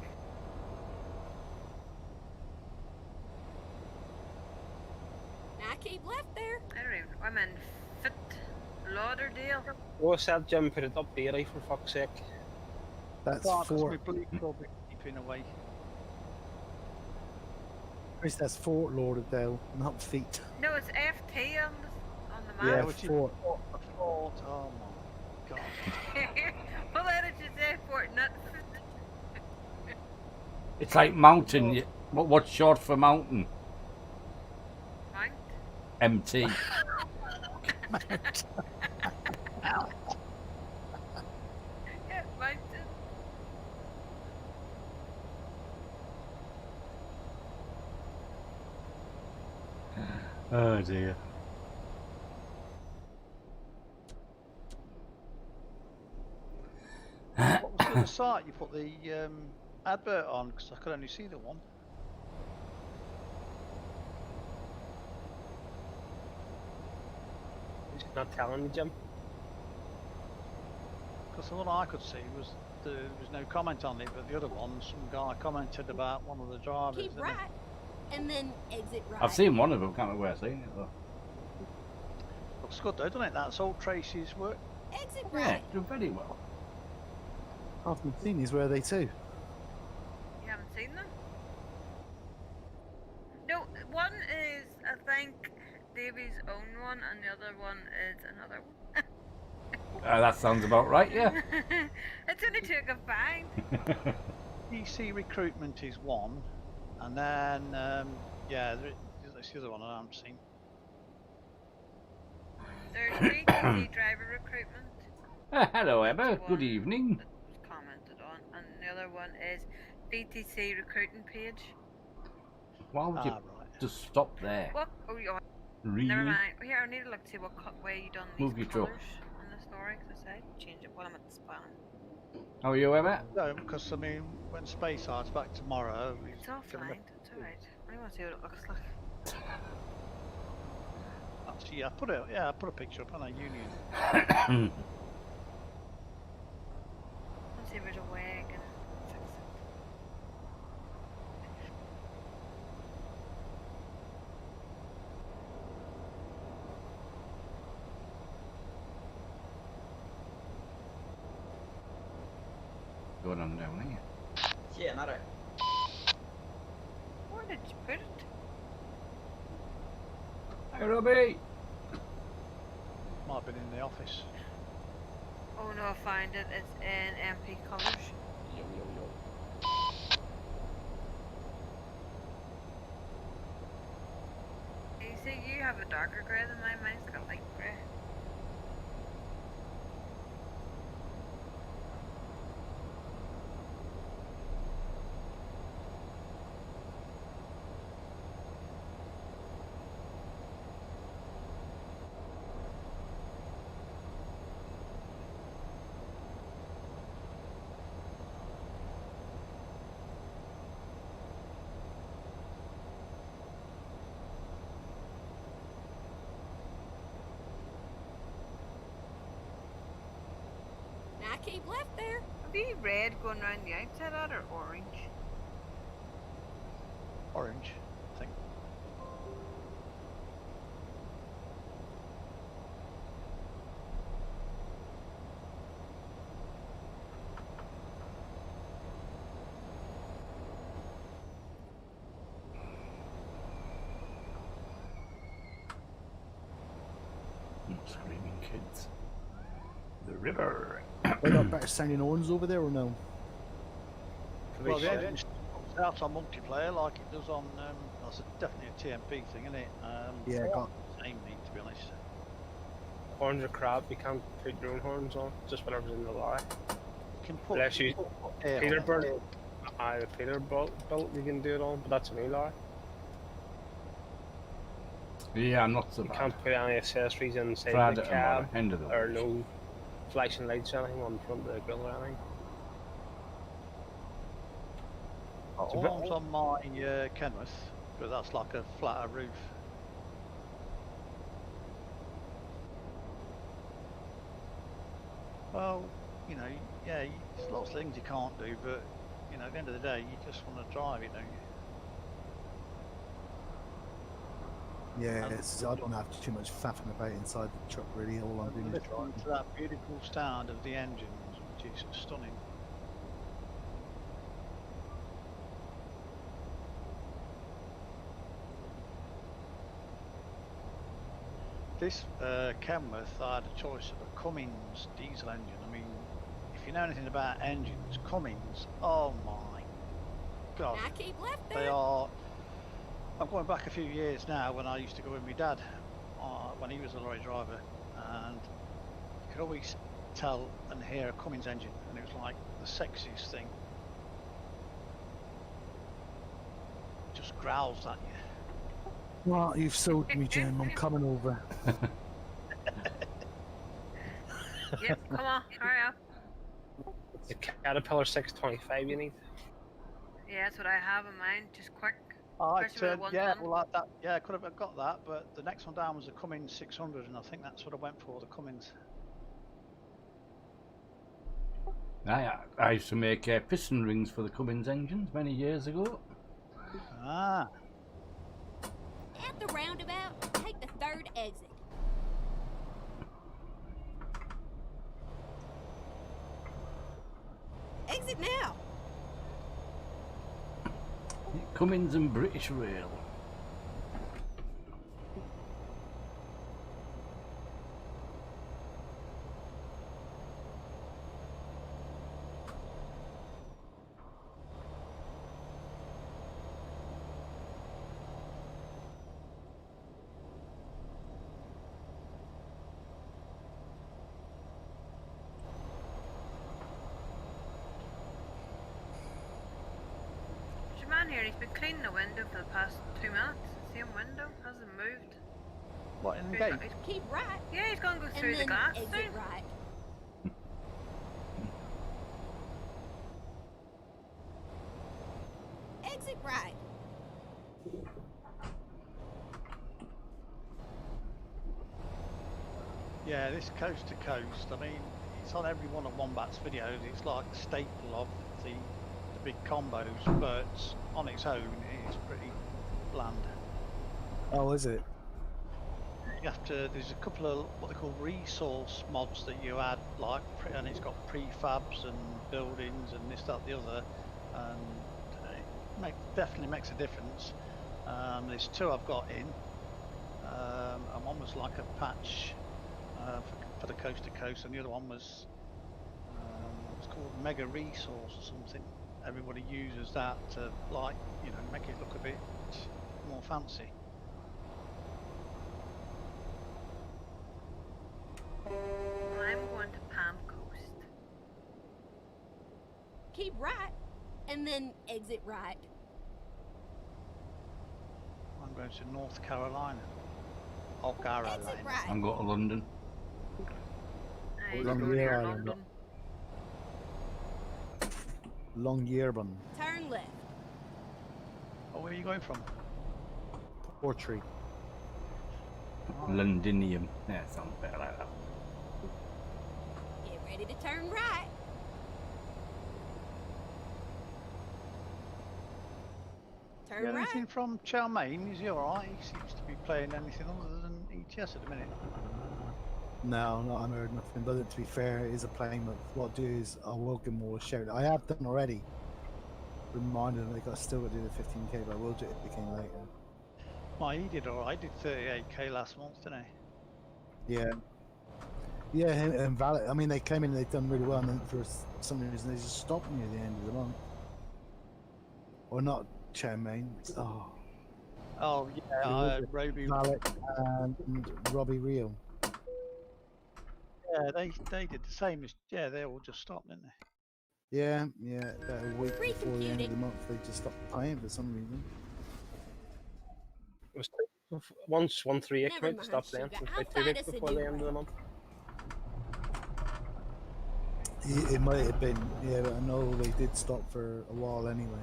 Now keep left there. I don't even. I'm in Fit Lauderdale. What's that, Jim? Put it up to 80 for fuck's sake. That's Because Fort. my bleak will be keeping away. Chris, that's Fort Lauderdale, not feet. No, it's FT on the Yeah, map. which is Fort. a Fort. Oh my god. Well, why did you say Fort, not Fit? It's like mountain. What's short for mountain? Mount? MT. Yeah, mountain. Oh dear. What was the other site you put the advert on? Because I could only see the one. He's not telling me, Jim. Because the one I could see was there was no comment on it, but the other one, some guy commented about one of the drivers. Keep didn't he? right. And then exit right. I've seen one of them. Can't remember where I've seen it though. Looks good though, doesn't it? That's all Tracy's work. Exit Yeah, right. do very well. Half my seniors, where are they too? You haven't seen them? No, one is, I think, Davy's own one, and the other one is another one. That sounds about right. Yeah. It's only two I can find. PC recruitment is one, and then yeah, there's the other one I haven't seen. There's VTC driver recruitment. Hello, Emma. That's Good one evening. that was commented on, and the other one is VTC recruiting page. Why would you Right. just stop there? What? Oh, yeah. Really? Never mind. Here, I need to look to see what way you done these Move your truck. colours on the story, because I said change it while I'm at the span. How are you, Emma? No, because I mean, when Space Art's back tomorrow, he's It's all gonna fine. It's alright. I want to see what it looks like. actually, I put a picture up on our Union. Let's see if there's a way I can fix it. Going on down here. Yeah, not right. Where did you put it? Hey, Robbie. Might have been in the office. Oh no, I find it. It's in MP colours. Yo, yo, yo. You see, you have a darker grey than mine. Mine's got light grey. Now keep left there. Have you red going around the outside of it or orange? Orange, I think. kids. The river. They got better sounding horns over there or no? Well, the engine comes out on multiplayer like it does on. That's definitely a TMP thing, isn't it? Yeah, got Same need to be honest. Horns are crap. You can't put your own horns on. Just whatever's in the lorry. You can put. Unless you air on it. Peterbilt. The Peterbilt you can do it on, but that's a new lorry. Yeah, I'm not so You bad. can't put any accessories inside Friday the tomorrow, cab end of the or week. no flashing lights or anything on the front of the grill or anything. All arms on my Kenworth, but that's like a flatter roof. Well, you know, yeah, there's lots of things you can't do, but you know, at the end of the day, you just want to drive it, don't you? yeah. I don't have too much faffing about inside the truck really. All I'm doing is Listen driving. to that beautiful sound of the engines, which is stunning. This Kenworth, I had a choice of a Cummins diesel engine. I mean, if you know anything about engines, Cummins, oh my god, Now keep left they there. are. I'm going back a few years now when I used to go with my dad when he was a lorry driver, and you could always tell and hear a Cummins engine, and it was like the sexiest thing. Just growls at you. Well, you've sold me, Jim. I'm coming over. Yep, come on, hurry up. The Caterpillar 625 you need. Yeah, that's what I have in mind. Just quick. I Especially with the yeah, 110. well, that, yeah, I could have got that, but the next one down was a Cummins 600, and I think that's what I went for, the Cummins. I used to make piston rings for the Cummins engines many years ago. Ah, At the roundabout, take the third exit. Exit now. Cummins and British Rail. There's a man here, he's been cleaning the window for the past 2 minutes. Same window, hasn't moved. what in the He's gate? got- he's- Keep right. Yeah, he's gonna go And through the then glass exit soon. right. Exit right. Yeah, this coast to coast, I mean, it's on every one of Wombat's videos, it's like a staple of the big combos, but on its own, it is pretty bland. Oh, is it? You have to, there's a couple of what they call resource mods that you add, like, and it's got prefabs and buildings and this, that, the other, and it definitely makes a difference. There's two I've got in, and one was like a patch for the coast to coast, and the other one was it's called Mega Resource or something. Everybody uses that to, like, you know, make it look a bit more fancy. I'm going to Palm Coast. Keep right. And then exit right. I'm going to North Carolina. Oh, Carolina. Exit right. I'm going to London. He's Long going year near island. London. Long year run. Turn left. Oh, where are you going from? Portree. Londinium. Yeah, sounds better like that. Get ready to turn right. Turn Yeah, right. anything from Chow Mein? Is he alright? He seems to be playing anything other than ETS at the minute. No, not I heard nothing. But to be fair, it is a plane. But what I'll do is I will give them all a shout. I have done already. Reminded them they got still got to do the 15k, but I will do it again later. Oh, he did alright. He did 38k last month, didn't he? Yeah. Yeah, him and Valet. I mean, they came in and they'd done really well, and then for some reason they just stopped near the end of the month. Or not Chen Main. Oh, Oh yeah, who was it? Roby. Valet and Robbie Rio. Yeah, they did the same as they all just stopped, didn't they? Yeah, about a week before the end of Recomputing. the month, they just stopped paying for some reason. It was once 138 Never came out, mind, stopped then. sugar. It was I'll like 2 find weeks us a before new the end of the month. It might have been, yeah, but I know they did stop for a while anyway.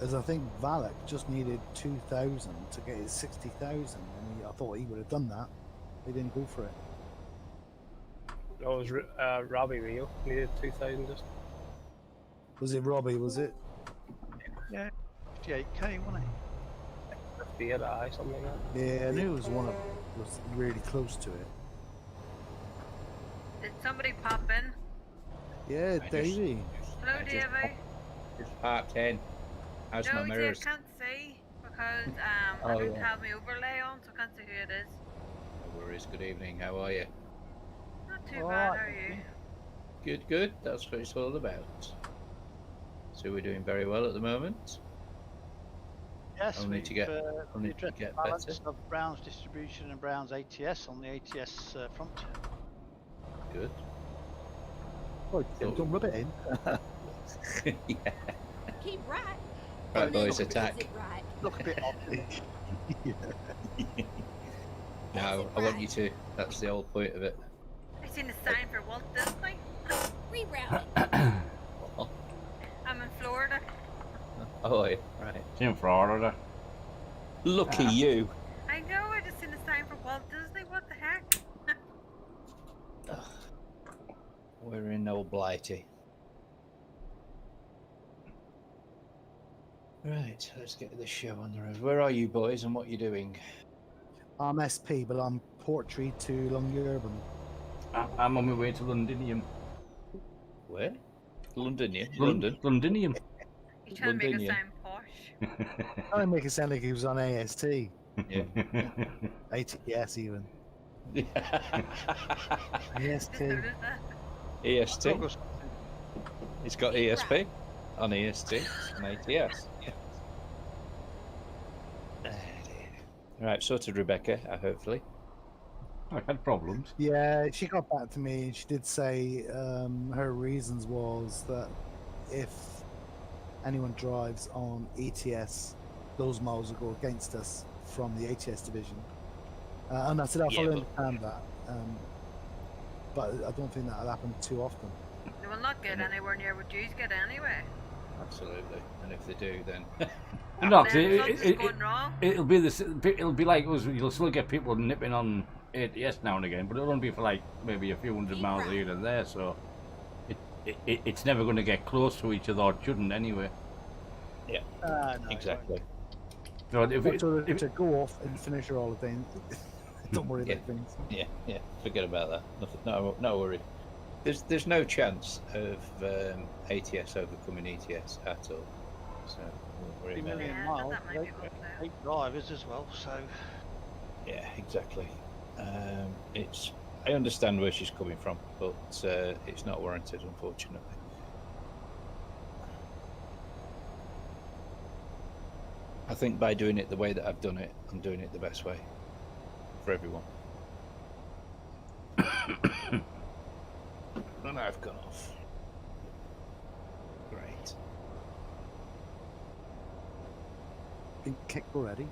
As I think Valak just needed 2,000 to get his 60,000, and I thought he would have done that. They didn't go for it. No, it was Robbie Rio. Needed 2,000 just. Was it Robbie? Was it? Yeah, 58k, wasn't it? 58, something like that. Yeah, I knew it was one of was really close to it. Did somebody pop in? Yeah, Davey. Hello, I just Davey. Just parked in. How's No, my see, I mirrors? can't see because I Oh, don't yeah. have my overlay on, so I can't see who it is. No worries. Good evening. How are you? Not too All bad, right, how are thank you? you. Good, good. That's what it's all about. So we're doing very well at the moment. Yes, Only to get- only to addressed the get balance better. of Browns Distribution and Browns ATS on the ATS front. Good. Oh, don't rub it in. Yeah. Keep right. Right, and then boys, attack. Is it right? Look a bit odd. No, I want you to. That's the whole point of it. I seen a sign for Walt Disney. Rerouting. I'm in Florida. Oh, yeah. Right. It's in Florida. Lucky you. I know, I just seen a sign for Walt Disney. What the heck? We're in Old Blighty. Right, let's get this show on the road. Where are you boys and what are you doing? I'm SP, but I'm Portree to Longyearbyen. I'm on my way to Londinium. Where? London, yeah? London. Londinium. You're trying to make Londinium. it sound posh. I make it sound like he was on AST. Yeah. ATS even. AST. Just noticed that. EST. August. It's got ESP on EST and ATS. Right, sorted Rebecca, hopefully. I had problems. Yeah, she got back to me and she did say her reasons was that if anyone drives on ATS, those miles will go against us from the ATS division. And I said, I fully understand that. But I don't think that'll happen too often. They will not get anywhere near what Jews get anyway. Absolutely. And if they do, then No, 'cause Then something's going wrong. it'll be this. It'll be like us. You'll still get people nipping on ATS now and again, but it'll only be for like maybe a few hundred miles here and there. So it's never going to get close to each other. Or it shouldn't anyway. No, exactly. So if to go off and finish her all the things, don't worry about things. Yeah. Forget about that. Nothing, no worry. There's no chance of ATS overcoming ETS at all. So don't worry 3 about it. million Yeah, miles, that might be good now. 8 drivers as well, so Yeah, exactly. I understand where she's coming from, but it's not warranted, unfortunately. I think by doing it the way that I've done it, I'm doing it the best way for everyone. And I've gone off. Great. Been kicked already.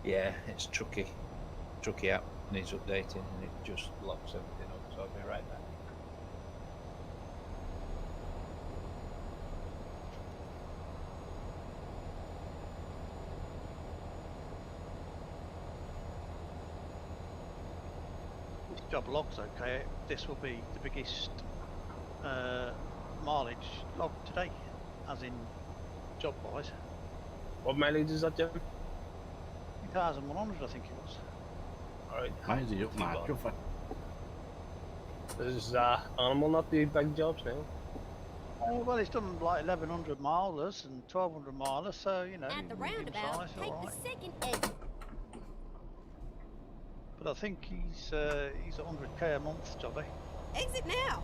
Yeah, it's Trucky app needs updating and it just locks everything up, so I'll be right back. this job log's okay. This will be the biggest mileage log today, as in job wise. What mileage is that, Jim? 2,100 I think it was. Alright. why is he up my juffer? Does Animal not do big jobs now? Well, he's done like 1,100 milers and 1,200 milers, so you know. At the medium roundabout, size, take all right. the second exit. But I think he's 100k a month, Jobby. Exit now.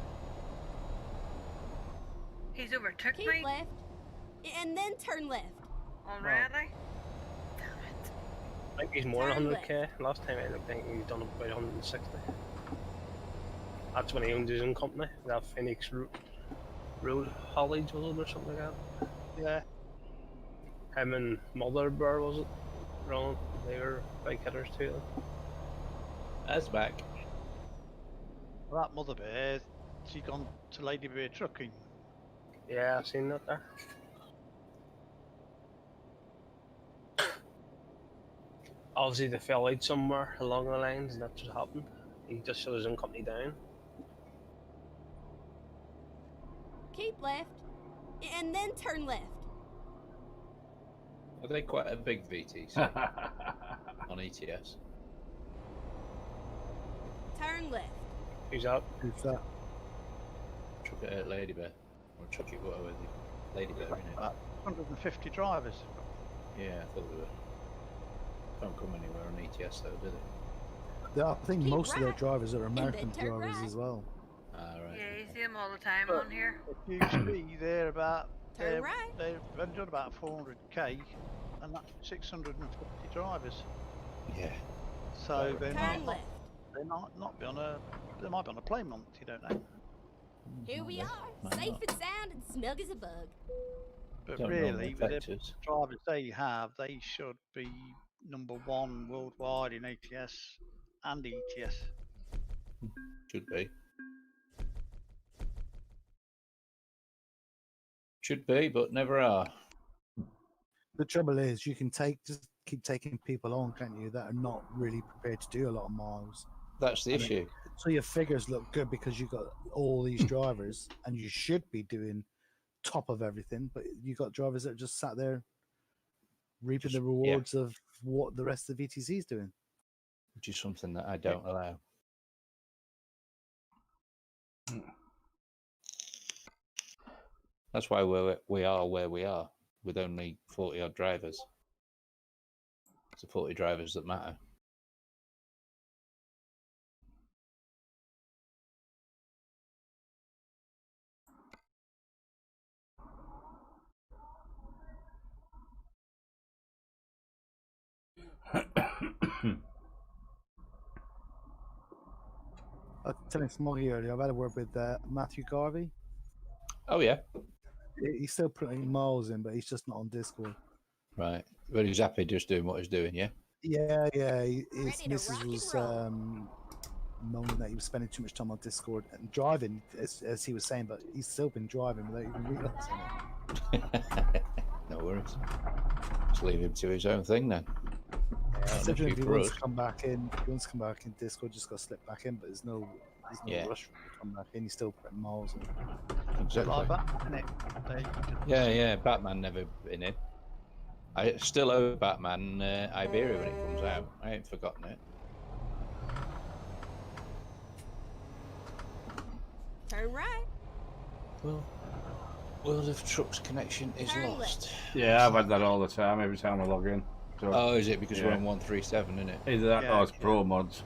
He's overtook Keep me left. And then turn left. already. I think he's more than Turn 100k. Last time I looked, I think he's done about 160. That's when he owned his own company, that Phoenix Road Haulage, was it, or something like that? Yeah. Him and Mother Bear, was it? Ron, they were big hitters too. That's back. Well, that Mother Bear, she gone to Lady Bear Trucking. Yeah, I've seen that there. Obviously, they fell out somewhere along the lines, and that's what happened. He just shut his own company down. Keep left. And then turn left. Are they quite a big VTC on ETS? Turn left. Who's up? Who's that? Truck it Lady Bear. Or Truck it, whatever. Lady Bear, innit? About 150 drivers. Yeah, I thought they were. Don't come anywhere on ETS though, do they? Yeah, I think Keep most of their right, drivers are then American turn drivers right. as well. Ah, right. Yeah, you see him all the time But- on here. Usually they're about Turn right. they've only done about 400k, and that's 650 drivers. Yeah. So they Turn might left. not be on a they might be on a play month. You don't know. Here we Yeah, are, might safe not. and sound and snug as a bug. But Don't normally really, with the affect us. drivers they have, they should be #1 worldwide in ATS and ETS. Should be. Should be, but never are. The trouble is, you can just keep taking people on, can't you, that are not really prepared to do a lot of miles. That's the I mean, issue. So your figures look good because you've got all these drivers, and you should be doing top of everything, but you got drivers that are just sat there reaping the rewards of what the rest of the VTC is doing. Which is something that I don't allow. That's why we are where we are, with only 40 odd drivers. It's the 40 drivers that matter. I was telling Smoggy earlier, I've had a word with Matthew Garvey. Oh yeah, He's still putting miles in, but he's just not on Discord. right. But he's happy just doing what he's doing, yeah. Yeah. His Ready to missus rock and was roll. moaning that he was spending too much time on Discord and driving, as he was saying, but he's still been driving without even realizing it. No worries. Just leave him to his own thing then. Said issue if he for wants us. to come back in, Discord, just got to slip back in, but there's no Yeah. rush for him to come back in. He's still putting miles in. Bit like Exactly. that, isn't it? Yeah. Batman never been in. I still owe Batman Iberia when it comes out. I ain't forgotten it. Turn right. Well, World of Trucks connection is Turn lost. Yeah, I've had that all the time, every time I log in. So Oh, is it because we're Yeah. on 137, isn't it? either that Yeah, or it's yeah. pro mods.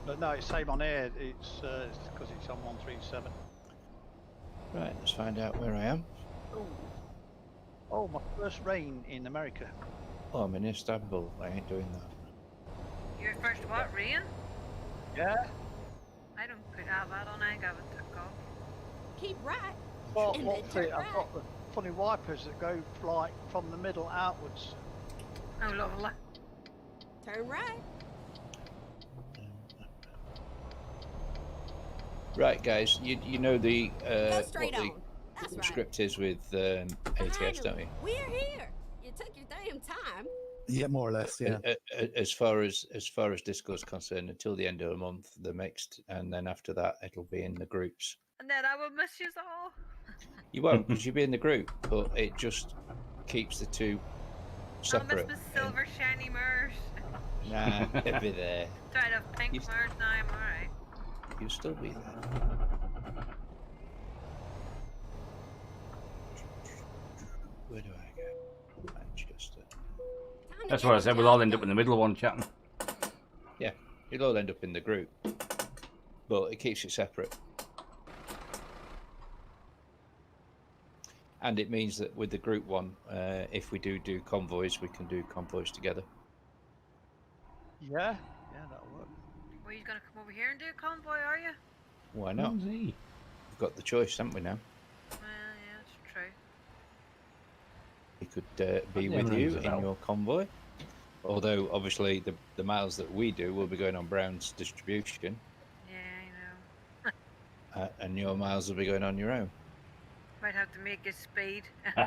But no, it's same on air. It's because it's on 137. Right, let's find out where I am. Oh, my first rain in America. Oh, I'm in Istanbul. I ain't doing that. Your first what, rain? Yeah. I don't have that on. I got it took off. Keep right. Well, And what's then it? turn I've got the funny wipers that go like from the middle outwards. Oh, lovely. Turn right. Right, guys, you know the Go what straight the on. That's right. script is with ATS, don't you? Finally, we're here. You took your damn time. Yeah, more or less. Yeah. As far as Discord's concerned, until the end of the month, they're mixed, and then after that, it'll be in the groups. And then I will miss you all. You won't, because you'll be in the group, but it just keeps the two I'll miss separate. my silver shiny mirrors. Nah, it'll be there. Tried to pink You- mirrors, now I'm alright. You'll still be there. That's what I said. We'll all end up in the middle of one chatting. Yeah, you'll all end up in the group, but it keeps it separate. And it means that with the group one, if we do convoys, we can do convoys together. Yeah, that'll work. Well, you gonna come over here and do a convoy, are you? Why not? Who's he? We've got the choice, haven't we now? Well, yeah, that's true. We could be That never with you rings a in bell. your convoy. Although, obviously, the miles that we do will be going on Browns Distribution, Yeah, I know. and your miles will be going on your own. Might have to make his speed. I'll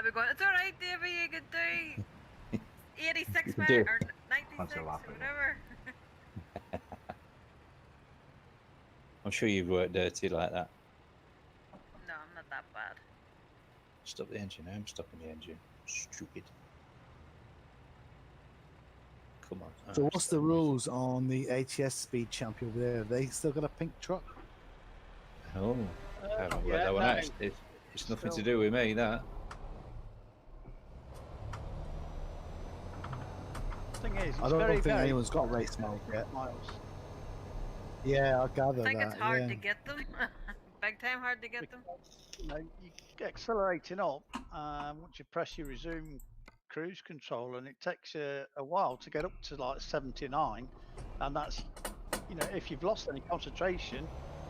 be going, it's alright, Davey, you can do 86 You can miles do- or That's 96 a or lot, isn't it? whatever. I'm sure you've worked dirty like that. No, I'm not that bad. Stop the engine. I'm stopping the engine. Stupid. Come on. So what's the rules on the ATS speed champion over there? Have they still got a pink truck? Oh, I haven't worked yeah, that one no. out. It's nothing to Still- do with me, that. Thing is, it's I don't very, think very anyone's got race mode yet. miles. Yeah, I gather I think that. it's hard yeah. to get them. Big time hard to get them. You know, you get accelerating up, once you press your resume cruise control, and it takes a while to get up to like 79, and that's, you know, if you've lost any concentration,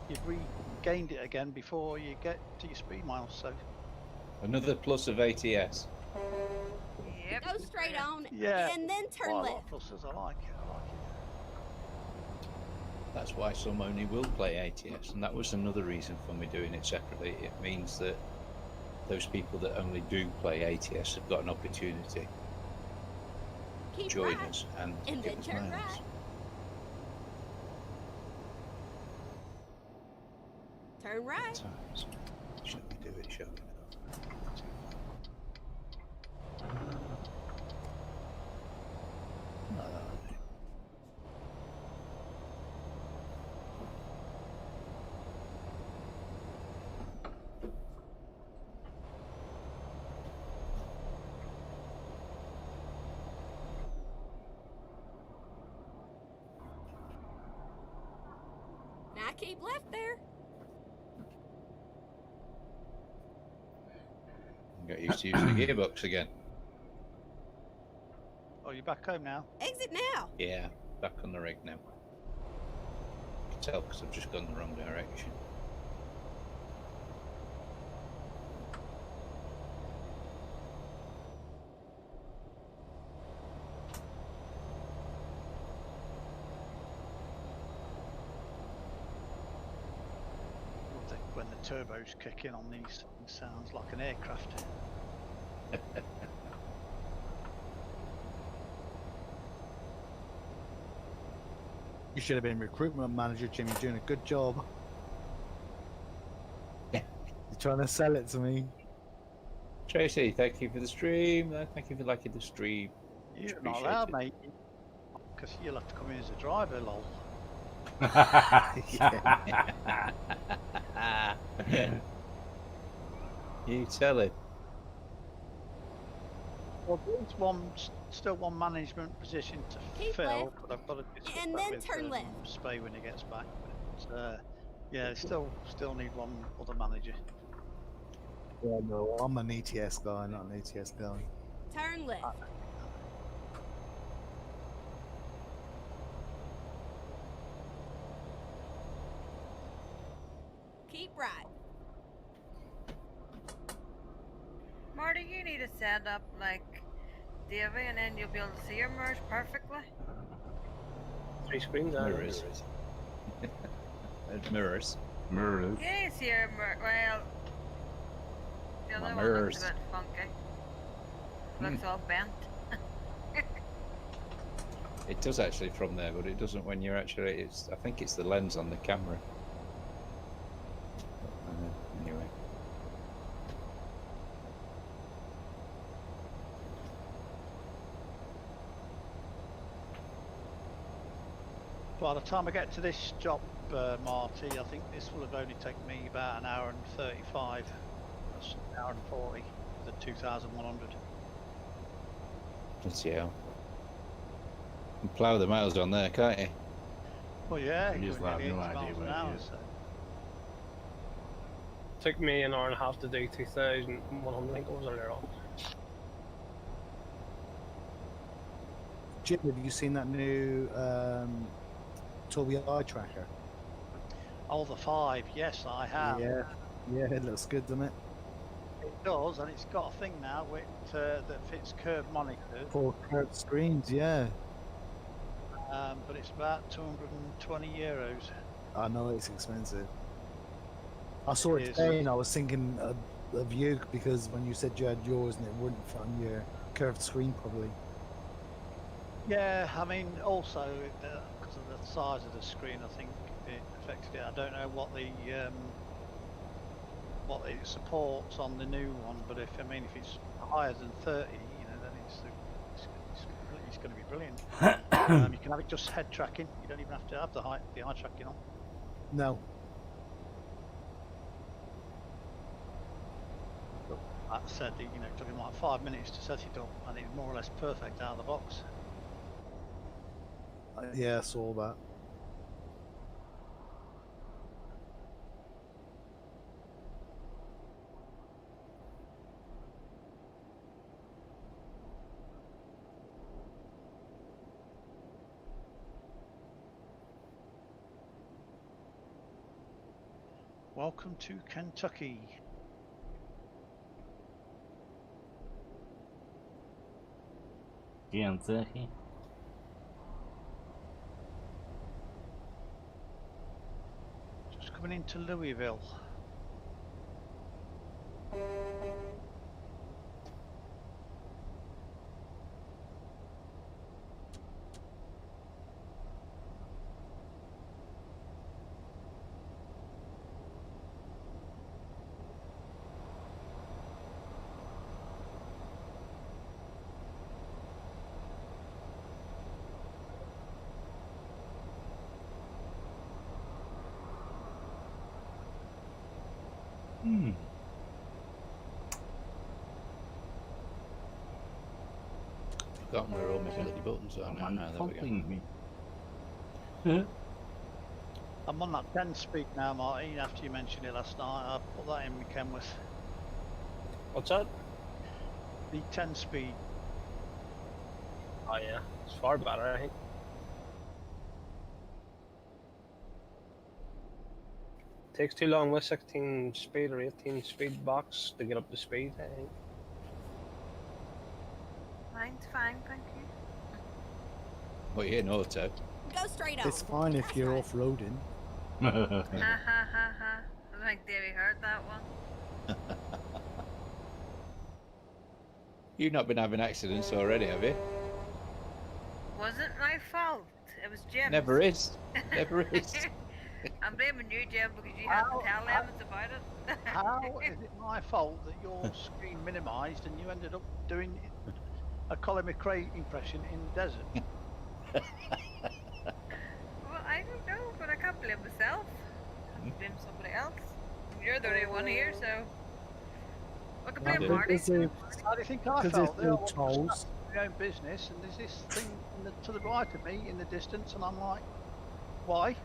you've regained it again before you get to your speed miles. So Another plus of ATS. Yep. Go straight on yeah, and then turn quite a left. lot of pluses. I like it. That's why some only will play ATS, and that was another reason for me doing it separately. It means that those people that only do play ATS have got an opportunity to Keep join right, us and and give then us turn miles. right. Turn right. Times. Shall we do it, shall we? No, that'll do. Now keep left there. Got used to using the gearbox again. Oh, you're back home now. Exit now. Yeah, back on the rig now. You can tell because I've just gone the wrong direction. When the turbos kick in on these, it sounds like an aircraft. You should have been recruitment manager, Jim. You're doing a good job. Yeah. You're trying to sell it to me. Tracy, thank you for the stream. Thank you for liking the stream. You're Much not allowed, appreciated. mate, because you'll have to come in as a driver, lol. You tell him. Well, there's still one management position to Keep fill, left, but I've got to discuss and that then with turn left. Spay when he gets back. But, yeah, still need one other manager. Yeah, no, I'm an ETS guy, not an ATS guy. Turn left. Keep right. Marty, you need to set up like Davey, and then you'll be able to see your merge perfectly. 3 screens, are Mirrors. There's mirrors. Mirrors. Yeah, you see your well, the My other one mirrors. looks a bit funky. Looks all bent. It does actually from there, but it doesn't when you're actually. I think it's the lens on the camera. Anyway. By the time I get to this job, Marty, I think this will have only taken me about an hour and 35. That's an hour and 40. the 2100. Let's see how. You can plough the miles on there, can't you? Well, yeah, You you're just going have nearly no 80 idea miles where an it hour, is. so. Took me an hour and a half to do 2,100, I think it was earlier on. Jim, have you seen that new Toby eye tracker? Oh, the 5, yes, I have. Yeah, yeah, it looks good, doesn't it? It does, and it's got a thing now with, that fits curve monitors, 4 curved screens, yeah. but it's about 220 euros. I know it's expensive. I saw It it is. today and I was thinking of you because when you said you had yours and it wouldn't fit on your curved screen probably. Yeah, I mean, also because of the size of the screen, I think it affected it. I don't know what it supports on the new one, but if it's higher than 30, then it's going to be brilliant. You can have it just head tracking. You don't even have to have the eye tracking on. No. That said, it took him like 5 minutes to set it up, and it's more or less perfect out of the box. Yeah, I saw that. Welcome to Kentucky. Kentucky. Just coming into Louisville. Hmm. Forgotten where all my bloody buttons are now. Man, Ah, there we go. following me. I'm on that 10 speed now, Martin, after you mentioned it last night. I put that in my Kenworth. What's that? The 10 speed. Oh yeah, it's far better, I think. Takes too long with 16 speed or 18 speed box to get up to speed, I think. Mine's fine, thank you. Well, you're in auto. Go straight on. It's fine if That's you're right. off-roading. Ha ha ha ha. I think Davey heard that one. You've not been having accidents already, have you? Wasn't my fault. It was Jim's. Never is. Never is. I'm blaming you, Jim, because you had to tell Lemons about it. How is it my fault that your screen minimised and you ended up doing a Colin McRae impression in the desert? Well, I don't know, but I can't blame myself. I can blame somebody else. You're the only one here, so I can blame Yeah. Marty. Because they- How do you think I because felt? there's They no all want to tolls. start their own business, and there's this thing to the right of me in the distance, and I'm like, why?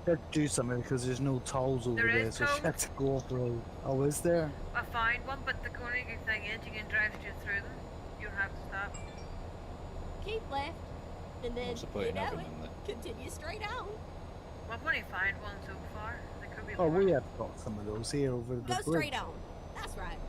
They'd do something because there's no tolls over There there, is so she had tolls. to go off-road. Oh, is there? I found one, but the only good thing is you can drive straight through them. You don't have to stop. Keep left, and then, What's the point you in know having it, them then? continue straight on. Well, I've only found one so far. There could be Oh, more. we have got some of those here over the Go bridge. straight on. That's right.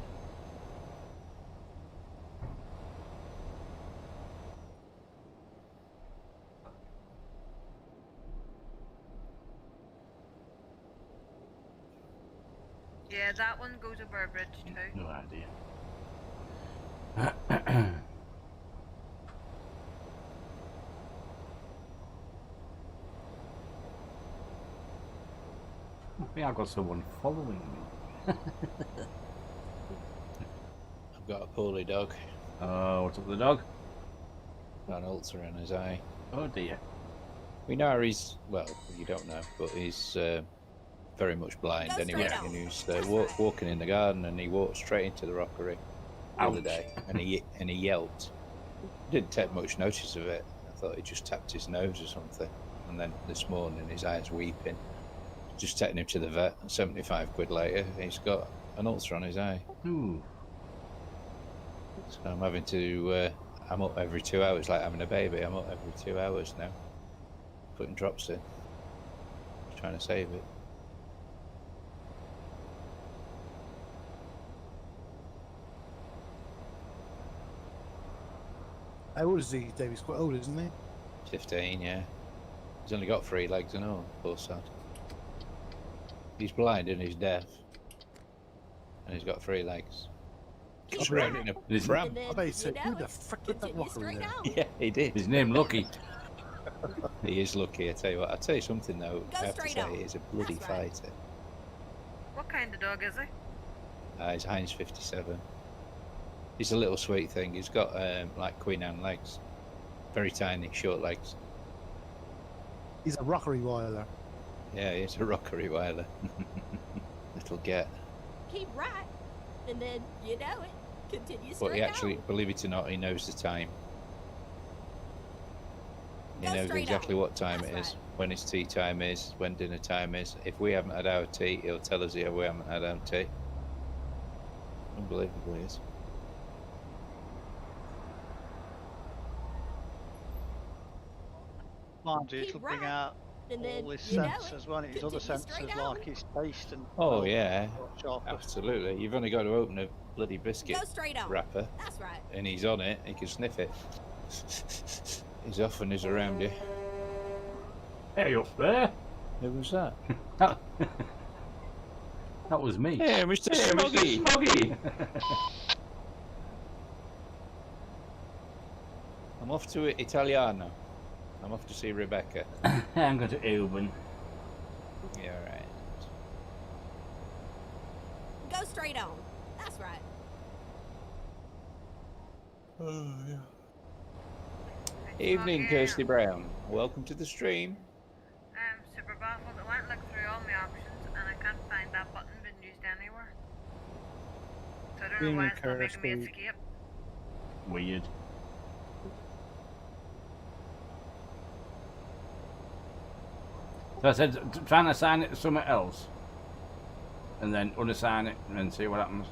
Yeah, that one goes over a bridge too. No idea. I think I've got someone following me. I've got a poorly dog. Oh, what's up with the dog? Got an ulcer in his eye. Oh dear. We know he's, well, you don't know, but he's very much blind Go anyway, straight and on. he was That's right. walking in the garden, and he walked straight into the rockery the other Ouch. day, and he yelped. Didn't take much notice of it. I thought he just tapped his nose or something. And then this morning, his eyes weeping. Just taking him to the vet. 75 quid later, he's got an ulcer on his eye. Ooh. So I'm having to. I'm up every 2 hours, like having a baby. I'm up every 2 hours now, putting drops in, trying to save it. How old is he, Dave? He's quite old, isn't he? 15, yeah. He's only got 3 legs and all, poor sod. He's blind and he's deaf. And he's got 3 legs. Keep Just right. ran in a This- pram. And then, I bet he you said, know who the it, frick did that continue rockery straight there? on. Yeah, he did. His name Lucky. He is lucky, I tell you what. I'll tell you something though, Go I have to straight say, on. he's a bloody That's right. fighter. What kind of dog is he? He's Heinz 57. He's a little sweet thing. He's got like Queen Anne legs. Very tiny, short legs. He's a rockery whiler. Yeah, he's a rockery whiler. Little get. Keep right. And then, you know it, continue But straight he actually, on. believe it or not, he knows the time. He Go knows straight exactly on. what time That's it is, right. when his tea time is, when dinner time is. If we haven't had our tea, he'll tell us here we haven't had our tea. Unbelievable, he is. Mind you, Keep it'll bring right. out And then, all his you know sense it, as well. His other continue senses straight on. like his taste and. Oh, yeah. Sharper. Absolutely. You've only got to open a bloody biscuit Go straight on. wrapper, That's right. and he's on it. He can sniff it. He's off and he's around you. Hey, up there. Who was that? That, that was me. Hey, Mr. Smoggy. Smoggy. I'm off to Italiano. I'm off to see Rebecca. I'm going to Auburn. Yeah, right. Go straight on. That's right. Oh, yeah. It's Evening, not Kirsty Brown. Welcome to the stream. I'm super baffled. I went look through all my options and I can't find that button being used anywhere. So I don't know why it's not making me escape. Weird. So I said, try and assign it to something else. And then unassign it and see what happens.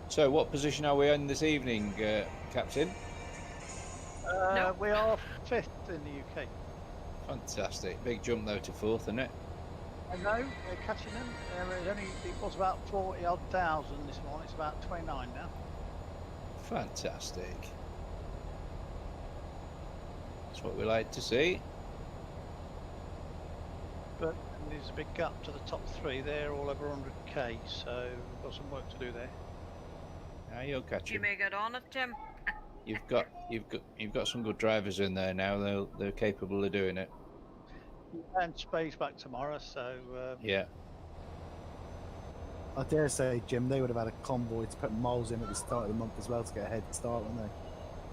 So, what position are we in this evening, Captain? We are 5th in the UK. Fantastic. Big jump though to 4th, isn't it? I know, we're catching them. It was about 40 odd thousand this morning, it's about 29 now. Fantastic. That's what we like to see. But there's a big gap to the top 3, they're all over 100k, so we've got some work to do there. Now you'll catch You him. may get on it, Jim. You've got some good drivers in there now. They're capable of doing it. And Spade's back tomorrow, so Yeah. I dare say, Jim, they would have had a convoy to put miles in at the start of the month as well to get a head start, wouldn't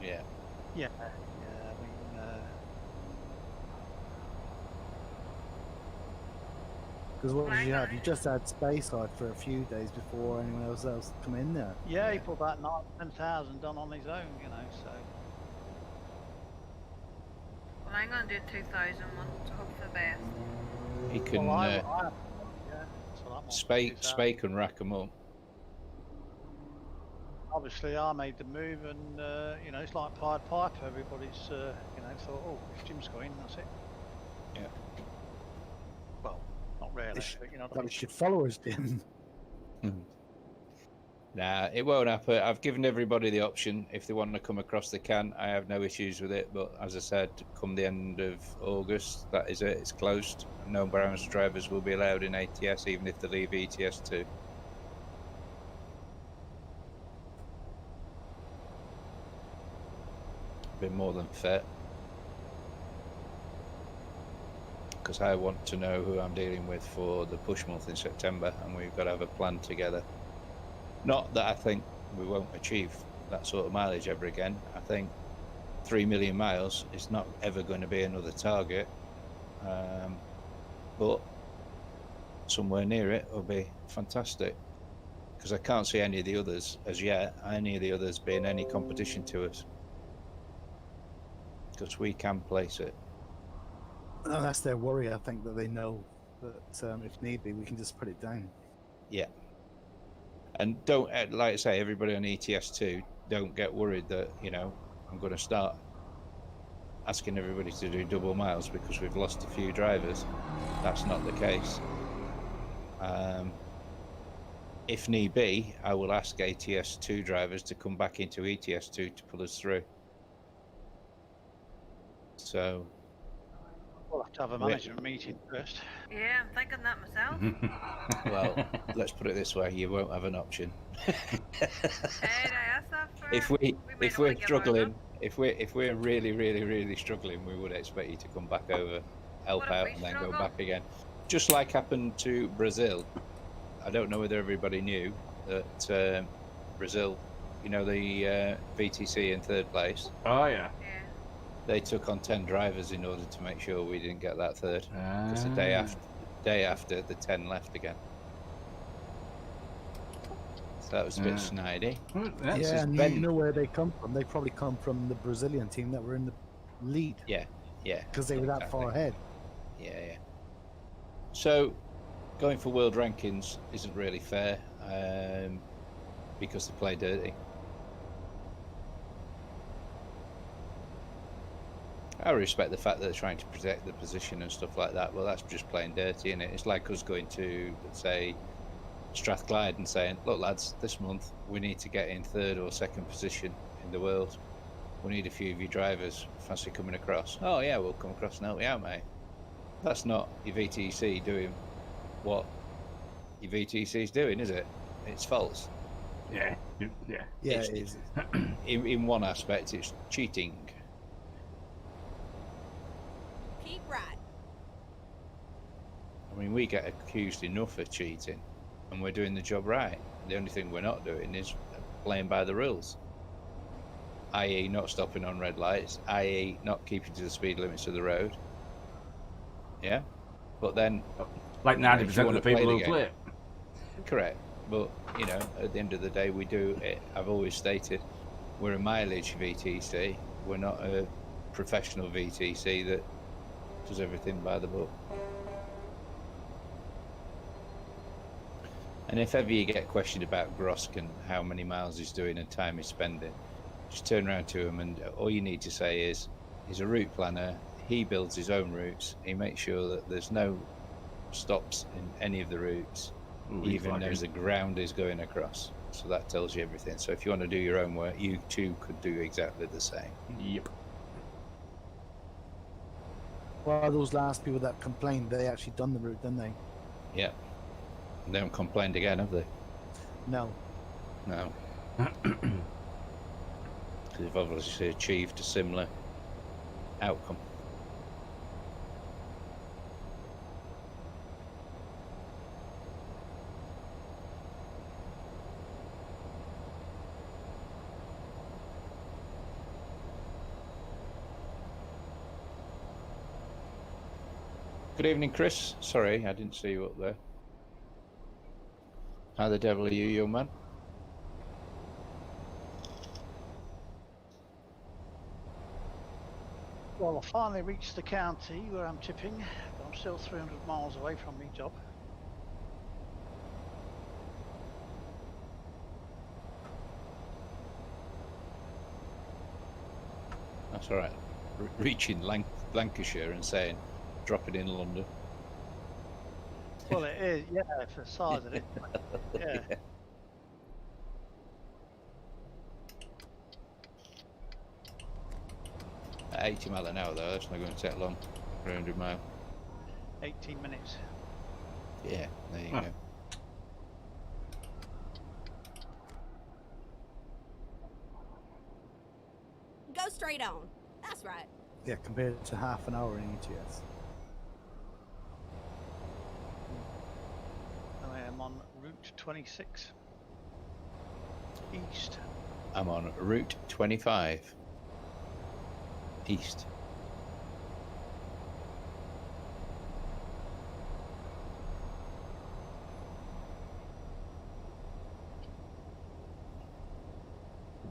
they? Yeah. yeah, I mean, Because what did you have? You Right. just had Speyside for a few days before anyone else come in there. yeah, he Yeah. put about 10,000 done on his own, you know, so. Well, I'm going to do 2,000 one, so hope for the best. He can Well, yeah, so that might be spake 2,000. and rack 'em up. Obviously, I made the move, and you know, it's like Pied Piper. Everybody's, you know, thought, oh, if Jim's going, that's it. Yeah. Well, not really, Ish. but you know. That should follow us, Jim. Nah, it won't happen. I've given everybody the option. If they want to come across, they can. I have no issues with it. But as I said, come the end of August, that is it. It's closed. No Browns drivers will be allowed in ATS, even if they leave ETS too. Been more than fair. Because I want to know who I'm dealing with for the push month in September, and we've got to have a plan together. Not that I think we won't achieve that sort of mileage ever again. I think 3 million miles is not ever going to be another target, but somewhere near it will be fantastic, because I can't see any of the others as yet, any of the others being any competition to us, because we can place it. And that's their worry. I think that they know that if need be, we can just put it down. Yeah. And don't, like I say, everybody on ETS2, don't get worried that, you know, I'm going to start asking everybody to do double miles because we've lost a few drivers. That's not the case. If need be, I will ask ATS2 drivers to come back into ETS2 to pull us through. So We'll have to have a management meeting first. Yeah, I'm thinking that myself. well, let's put it this way: you won't have an option. Hey, I asked that for. if might we're not wanna give ours struggling, up. if we're really struggling, we would expect you to come back over, help What if out, we and then go struggle? back again. Just like happened to Brazil. I don't know whether everybody knew that Brazil, you know, the VTC in third place, Oh yeah. Yeah. they took on 10 drivers in order to make sure we didn't get that third. Because the day after, the 10 left again. So that was a bit snidey. That's Yeah, just and Ben. you know where they come from. They probably come from the Brazilian team that were in the lead Yeah. because they were that far ahead. Yeah. So, going for world rankings isn't really fair because they play dirty. I respect the fact that they're trying to protect the position and stuff like that. Well, that's just plain dirty, isn't it? It's like us going to, let's say, Strathclyde and saying, look, lads, this month we need to get in third or second position in the world. We need a few of you drivers. Fancy coming across? Oh, yeah, we'll come across and help you out, mate. That's not your VTC doing what your VTC is doing, is it? It's false. Yeah. Yeah, It's- it is. In one aspect, it's cheating. Keep right. I mean, we get accused enough of cheating, and we're doing the job right. The only thing we're not doing is playing by the rules, i.e. not stopping on red lights, i.e. not keeping to the speed limits of the road. Yeah? But then... Like 90% of the wanna play people the who game. play it. Correct. But, you know, at the end of the day, we do it. I've always stated, we're a mileage VTC. We're not a professional VTC that does everything by the book. And if ever you get questioned about Grosk and how many miles he's doing and time he's spending, just turn around to him and all you need to say is, he's a route planner, he builds his own routes, he makes sure that there's no stops in any of the routes, even though the ground is going across. So that tells you everything. So if you want to do your own work, you too could do exactly the same. Yep. Well, those last people that complained, they actually done the route, didn't they? Yeah. They haven't complained again, have they? No. No. They've obviously achieved a similar outcome. Good evening, Chris. Sorry, I didn't see you up there. How the devil are you, young man? Well, I finally reached the county where I'm tipping, but I'm still 300 miles away from my job. That's all right. Reaching Lancashire and saying, drop it in London. Well, it is, yeah, for the size of it. Yeah. At 80 mile an hour, though, that's not going to take long. 300 mile. 18 minutes. Yeah, there you go. Go straight on. That's right. Yeah, compared to half an hour in ETS. I am on Route 26. east. I'm on Route 25. East.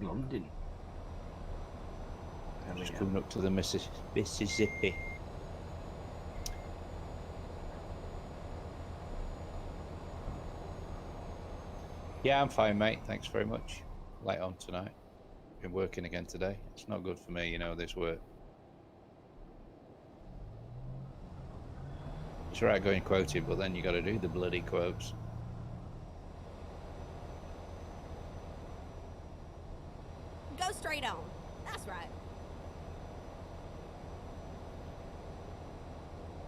London. I'm just coming up to the Mississippi. Yeah, I'm fine, mate. Thanks very much. Late on tonight. Been working again today. It's not good for me, you know, this work. It's right going quoting, but then you got to do the bloody quotes. Go straight on. That's right.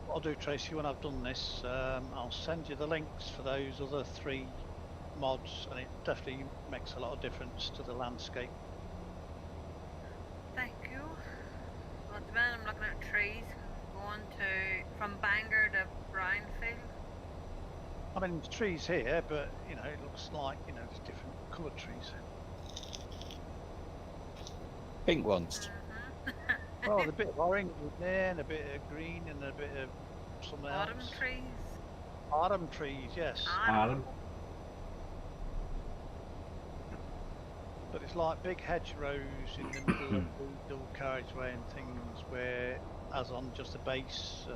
What I'll do, Tracy, when I've done this, I'll send you the links for those other 3 mods, and it definitely makes a lot of difference to the landscape. Thank you. Well, at the minute I'm looking at trees going to from Bangor to Brownfield. I mean, there's trees here, but you know, it looks like, you know, there's different coloured trees. Pink ones. Well, there's a bit of orange in there, and a bit of green, and a bit of something Autumn else. trees. Autumn trees, yes. Adam. But it's like big hedgerows in the middle of the double carriageway and things, where, as on just the base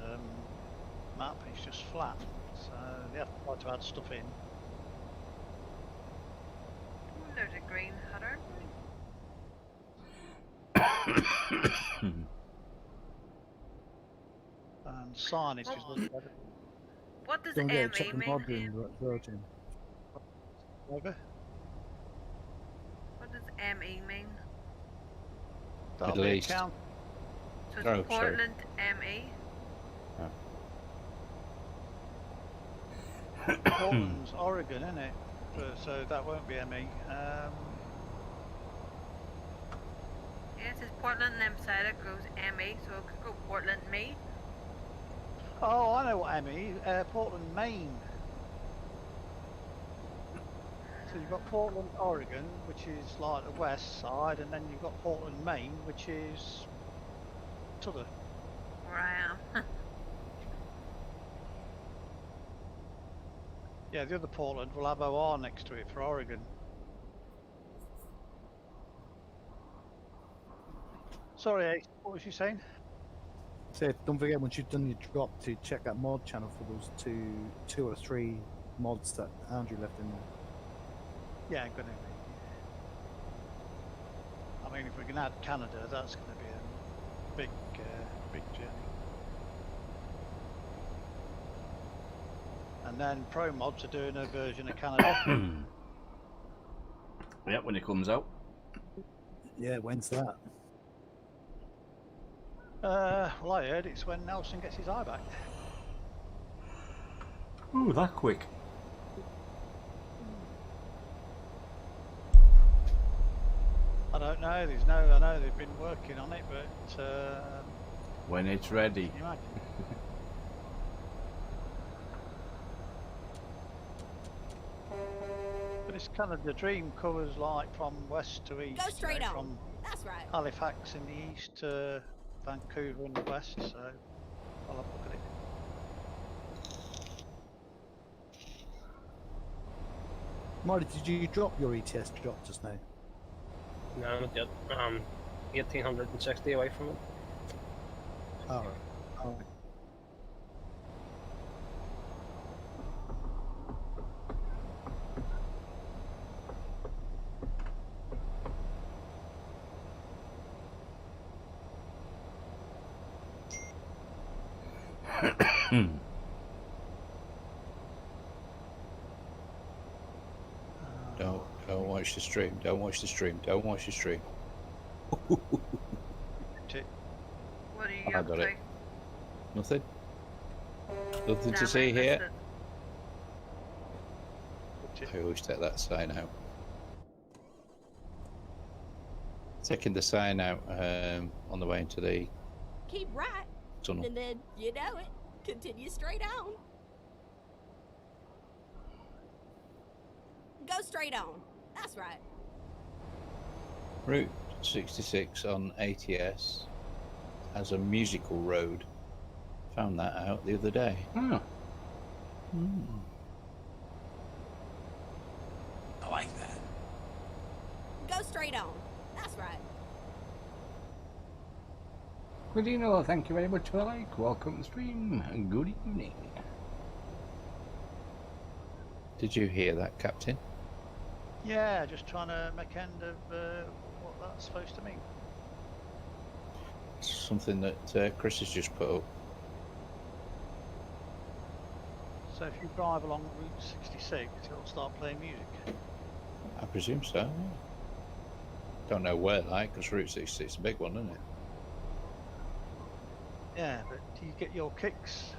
map, it's just flat. So they have to try to add stuff in. Ooh, there's a green header. And signage is much better. What does Don't ME get a check mean? mod in Virgin. Over. What does ME mean? That'll Middle be East. account. So it's Oh, sorry. Portland ME. Portland's Oregon, isn't it? So that won't be ME. Yeah, it says Portland and then beside it goes ME, so it could go Portland me. Oh, I know what ME. Portland, Maine. So you've got Portland, Oregon, which is like the west side, and then you've got Portland, Maine, which is t'other. Where I am. Yeah, the other Portland will have OR next to it for Oregon. Sorry, Ace, what was you saying? So don't forget, once you've done your drop, to check that mod channel for those two or three mods that Andrew left in there. Yeah, I'm gonna be. I mean, if we can add Canada, that's gonna be a big, big journey. And then Pro Mods are doing a version of Canada. Yeah, when it comes out. Yeah, when's that? Well, I heard it's when Nelson gets his eye back. Ooh, that quick. I don't know. I know they've been working on it, but When it's ready. can you imagine? But it's kind of the dream covers like from west to east. Go straight on. From That's right. Halifax in the east to Vancouver in the west. So I'll have a look at it. Marty, did you drop your ETS drop just now? No, not yet. 1860 away from it. Alright. Alright. Don't watch the stream. Don't watch the stream. Don't watch the stream. What are you I up got to? it. Nothing. Nothing Damn, to I see missed here. it. I always take that sign out. Taking the sign out on the way into the Keep right, tunnel. and then, you know it, continue straight on. Go straight on. That's right. Route 66 on ATS has a musical road. Found that out the other day. Oh. I like that. Go straight on. That's right. Good evening, thank you very much for the like. Welcome to the stream, and good evening. Did you hear that, Captain? Yeah, just trying to make end of what that's supposed to mean. Something that Chris has just put up. So if you drive along Route 66, it'll start playing music. I presume so. Yeah. Don't know where, like, because Route 66 is a big one, isn't it? Yeah, but do you get your kicks?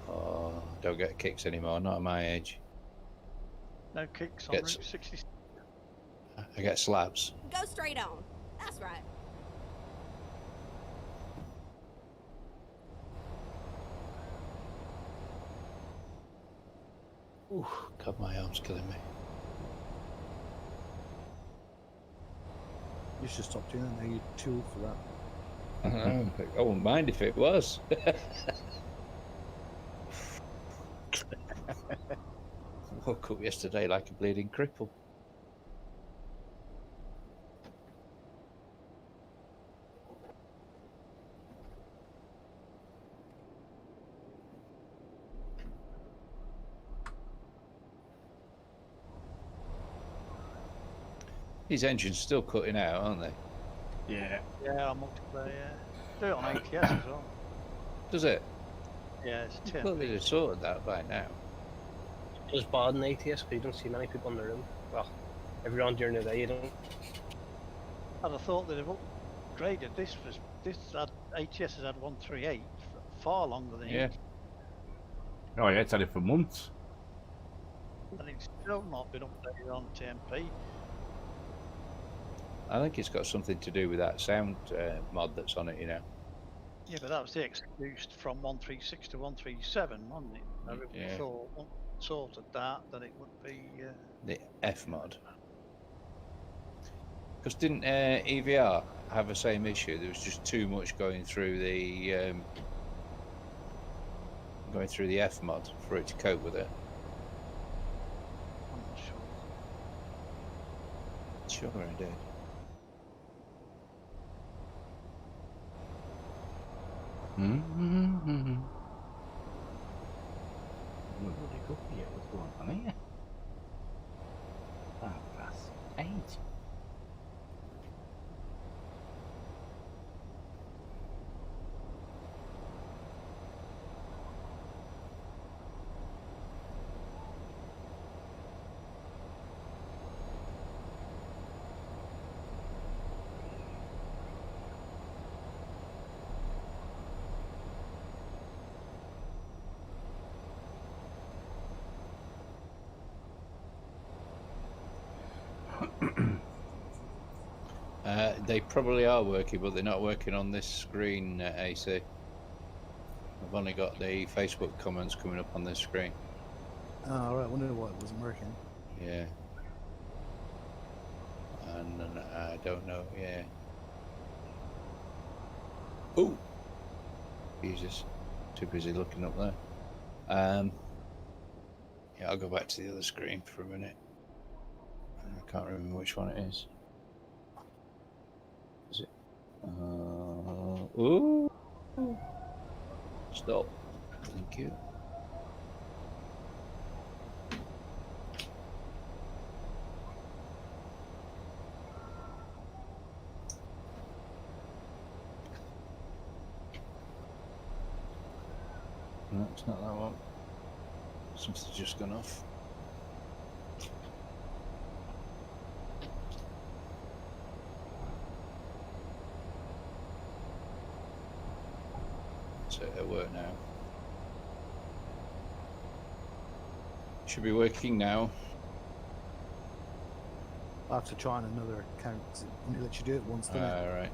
Oh, don't get kicks anymore. Not at my age. No kicks on Gets- Route 66. I get slabs. Go straight on. That's right. Ooh, God, my arm's killing me. You should stop doing that. You're too old for that. I wouldn't mind if it was. Woke up yesterday like a bleeding cripple. These engines still cutting out, aren't they? Yeah. Yeah, on multiplayer, yeah. Do it on ATS as well. Does it? Yeah, it's I thought they'd 10. have sorted that by now. It's bad in ATS because you don't see many people on the road. Well, if you're on during the day, you don't. I'd have thought they'd have upgraded this. ATS has had 138 far longer than Yeah. it, Oh yeah, it's had it for months. and it's still not been updated on TMP. I think it's got something to do with that sound mod that's on it, you know. Yeah, but that was the excuse from 136 to 137, wasn't it? Everyone Yeah. thought once we sorted that, then it would be. The F mod. Because didn't EVR have the same issue? There was just too much going through the F mod for it to cope with it. I'm not sure. Sure, it did. Mm-hmm. Bloody cookie, yeah, what's going on here? 8:30. They probably are working, but they're not working on this screen, AC. I've only got the Facebook comments coming up on this screen. Oh, right. I wonder why it wasn't working. Yeah. And I don't know, yeah. Oh! Jesus. Too busy looking up there. Yeah, I'll go back to the other screen for a minute. I can't remember which one it is. Is it? Ooh! Stop. Thank you. No, it's not that one. Something's just gone off. So it'll work now. Should be working now. I have to try on another account 'cause it only lets you do it once, doesn't it? Right.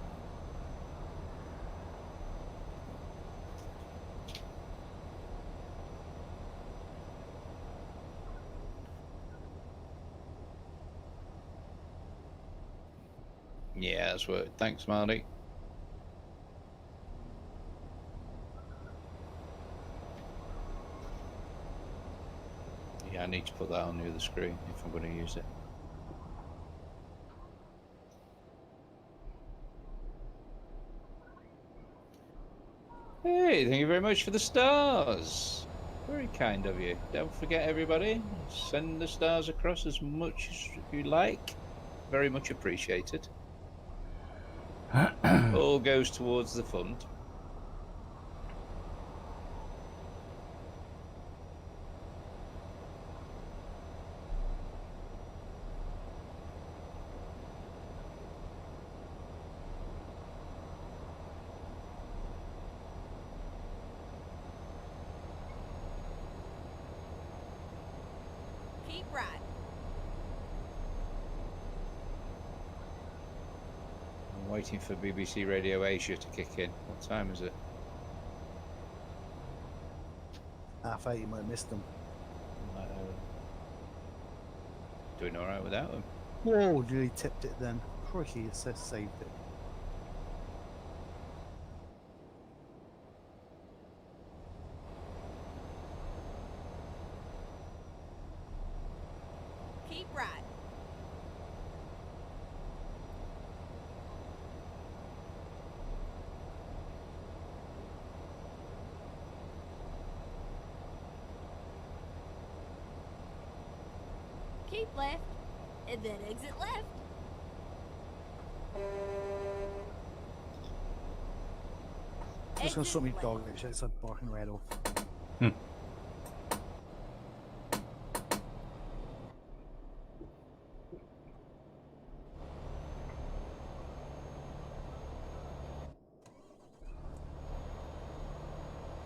Yeah, that's worked. Thanks, Marty. Yeah, I need to put that on the other screen if I'm going to use it. Hey, thank you very much for the stars. Very kind of you. Don't forget, everybody, send the stars across as much as you like. Very much appreciated. All goes towards the fund. Keep right. I'm waiting for BBC Radio Asia to kick in. What time is it? 8:30, you might have missed them. Doing all right without them. Whoa, nearly tipped it then. Crikey, it says saved it. Keep right. Keep left, and then exit left. Just gonna Exit stop me left. dog outside barking right off.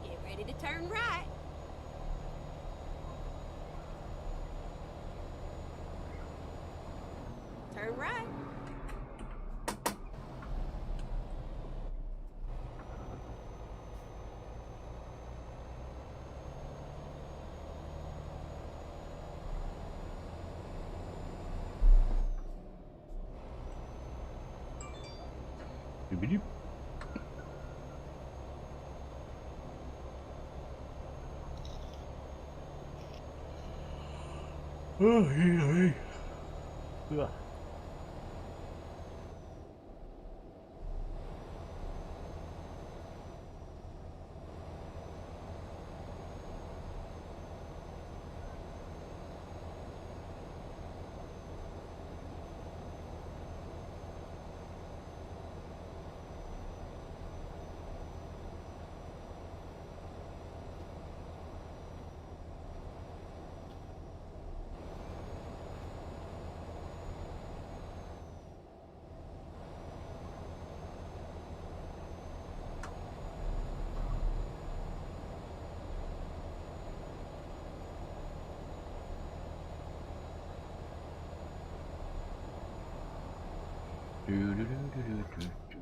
Get ready to turn right. Turn right. Doobie-doop. Oh, yeah. Yeah. Do-do-do-do-do-do-do.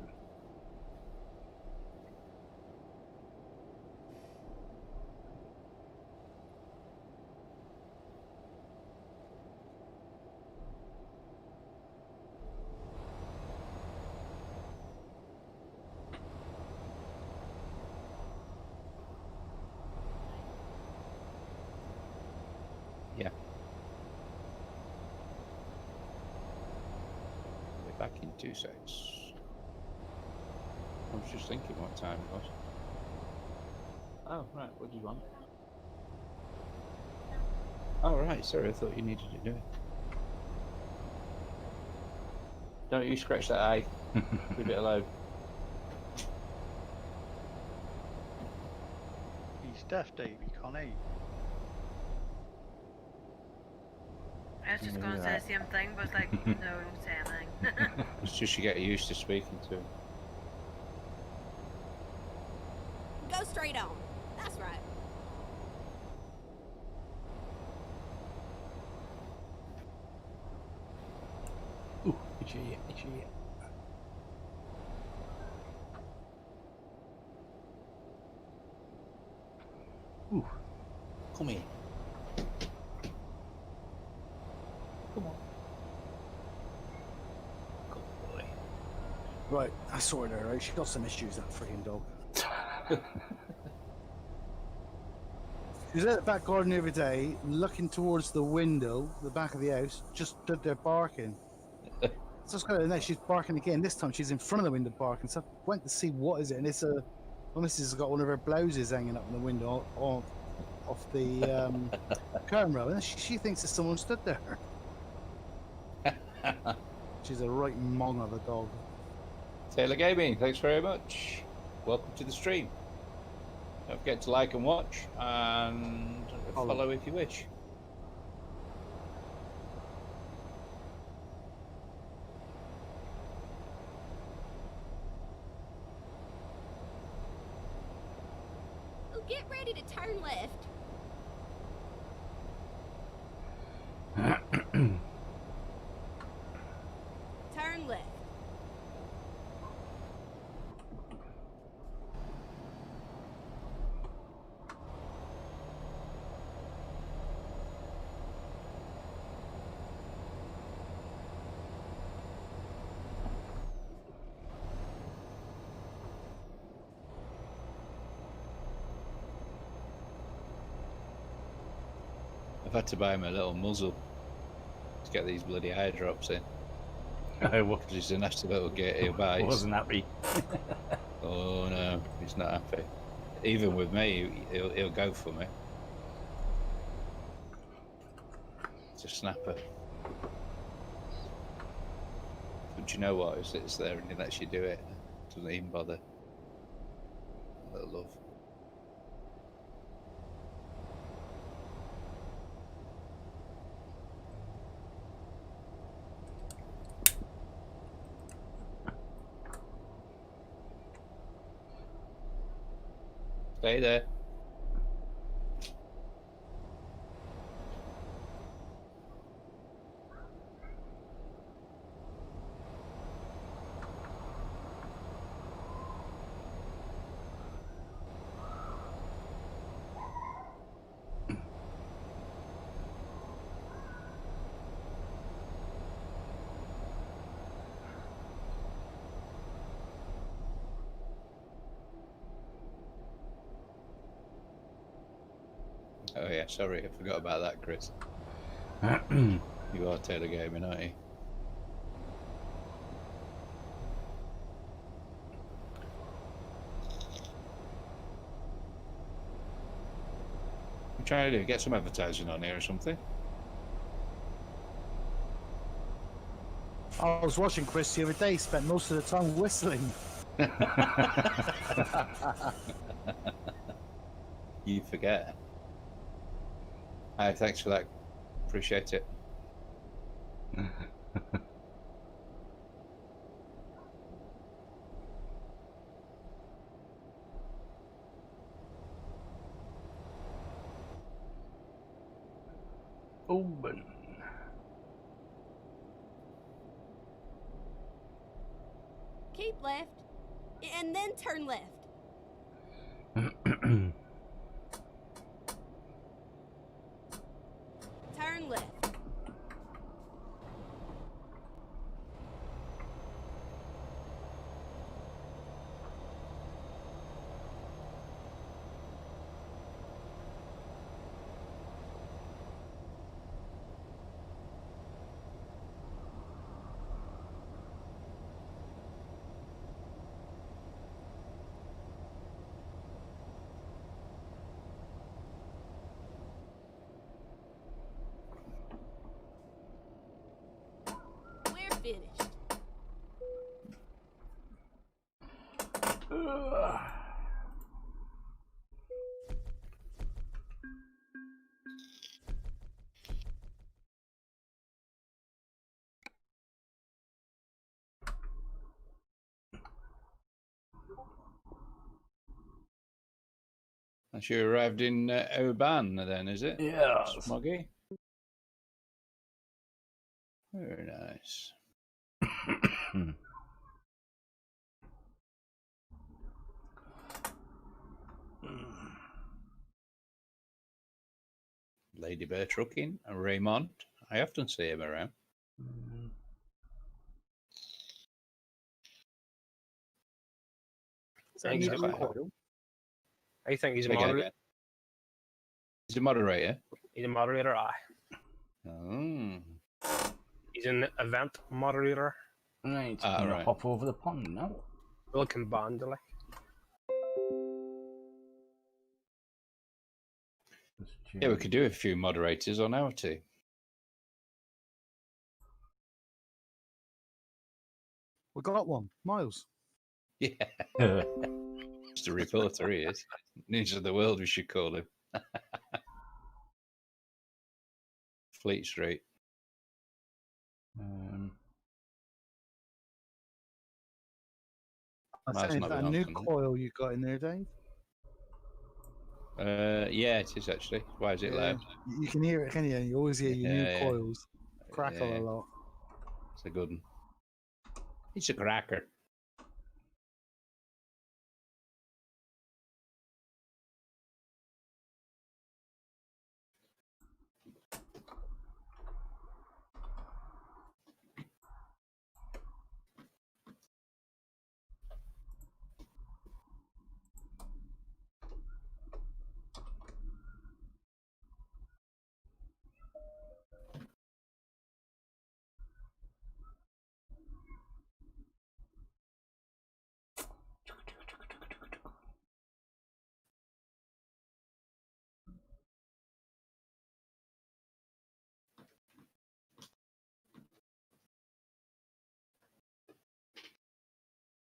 Yeah. We're back in 2 seconds. I was just thinking what time it was. Oh, right. What do you want? Oh, right. Sorry, I thought you needed to do it. Don't you scratch that eye. Leave it alone. He's deaf, Dave. He can't eat. I was just Yeah, gonna you're say right. the same thing, but it's like, no, don't say anything. It's just you get used to speaking to him. Go straight on. That's right. Ooh, itchy ear, itchy ear. Ooh. Come here. Come on. Good boy. Right, I sorted her out. She got some issues, that freaking dog. She was at the back garden the other day, looking towards the window, the back of the house, just stood there barking. So I was going, and then she's barking again. This time she's in front of the window barking. So I went to see what is it, and it's a. My missus has got one of her blouses hanging up in the window off the curtain row, and she thinks it's someone stood there. She's a right mong of a dog. Taylor Gaming, thanks very much. Welcome to the stream. Don't forget to like and watch, and follow if you wish. Oh, get ready to turn left. Turn left. I've had to buy him a little muzzle to get these bloody eye drops in. I wa- He's a nasty little gate he'll buy. wasn't happy. Oh no, he's not happy. Even with me, he'll go for me. It's a snapper. But you know what? It sits there and he lets you do it. Doesn't even bother. Little love. Stay there. Oh yeah, sorry, I forgot about that, Chris. You are Taylor Gaming, aren't you? What are you trying to do? Get some advertising on here or something? I was watching Chris the other day. Spent most of the time whistling. You forget. Hi, thanks for that. Appreciate it. Open. Keep left. And then turn left. Turn left. We're finished. That's you arrived in Oban then, is it? Yeah. Smoggy? Very nice. Lady Bear Trucking and Raymond. I often see him around. Is that I a think new he's Okay. coil? I think he's a Okay. moderator. He's a moderator. He's a moderator. Oh. He's an event moderator. Right, I'm gonna Right. hop over the pond now. Welcome band, like. Just Yeah, we change- could do a few moderators on our team. We got one, Miles. Yeah. Just a reporter, he is. Ninja of the world, we should call him. Fleet Street. I Miles saying, not is that a been on new tonight. coil you got in there, Dave? Yeah, it is actually. Why is it loud? You can hear it, can you? You always hear your new Yeah. coils crackle Yeah. a lot. It's a good one. It's a cracker.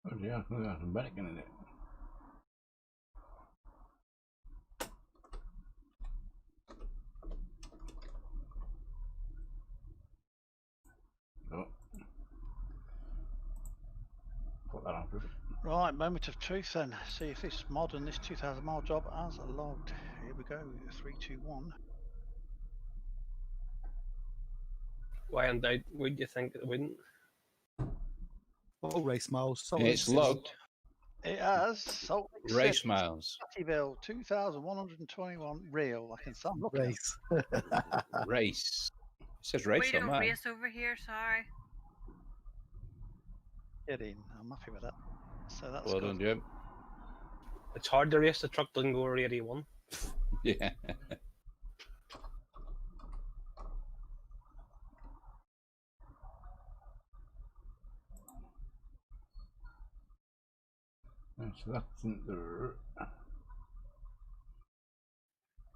Oh yeah, look at some bacon in it. Oh. Put that on for a bit. Right, moment of truth then. See if this mod and this 2,000 mile job has logged. Here we go. 3, 2, 1. Why in doubt would you think it wouldn't? Oh, race Miles. So It's logged. It has. Salt Lake Race City, miles. Plattyville, 2,121 real. I can start looking at it. race. Race. It says We race on don't mine. race over here, sorry. Get in. I'm happy with that. So that's Well good. done, Jim. It's hard to race. The truck doesn't go over 81. Yeah. Right, so that's in there.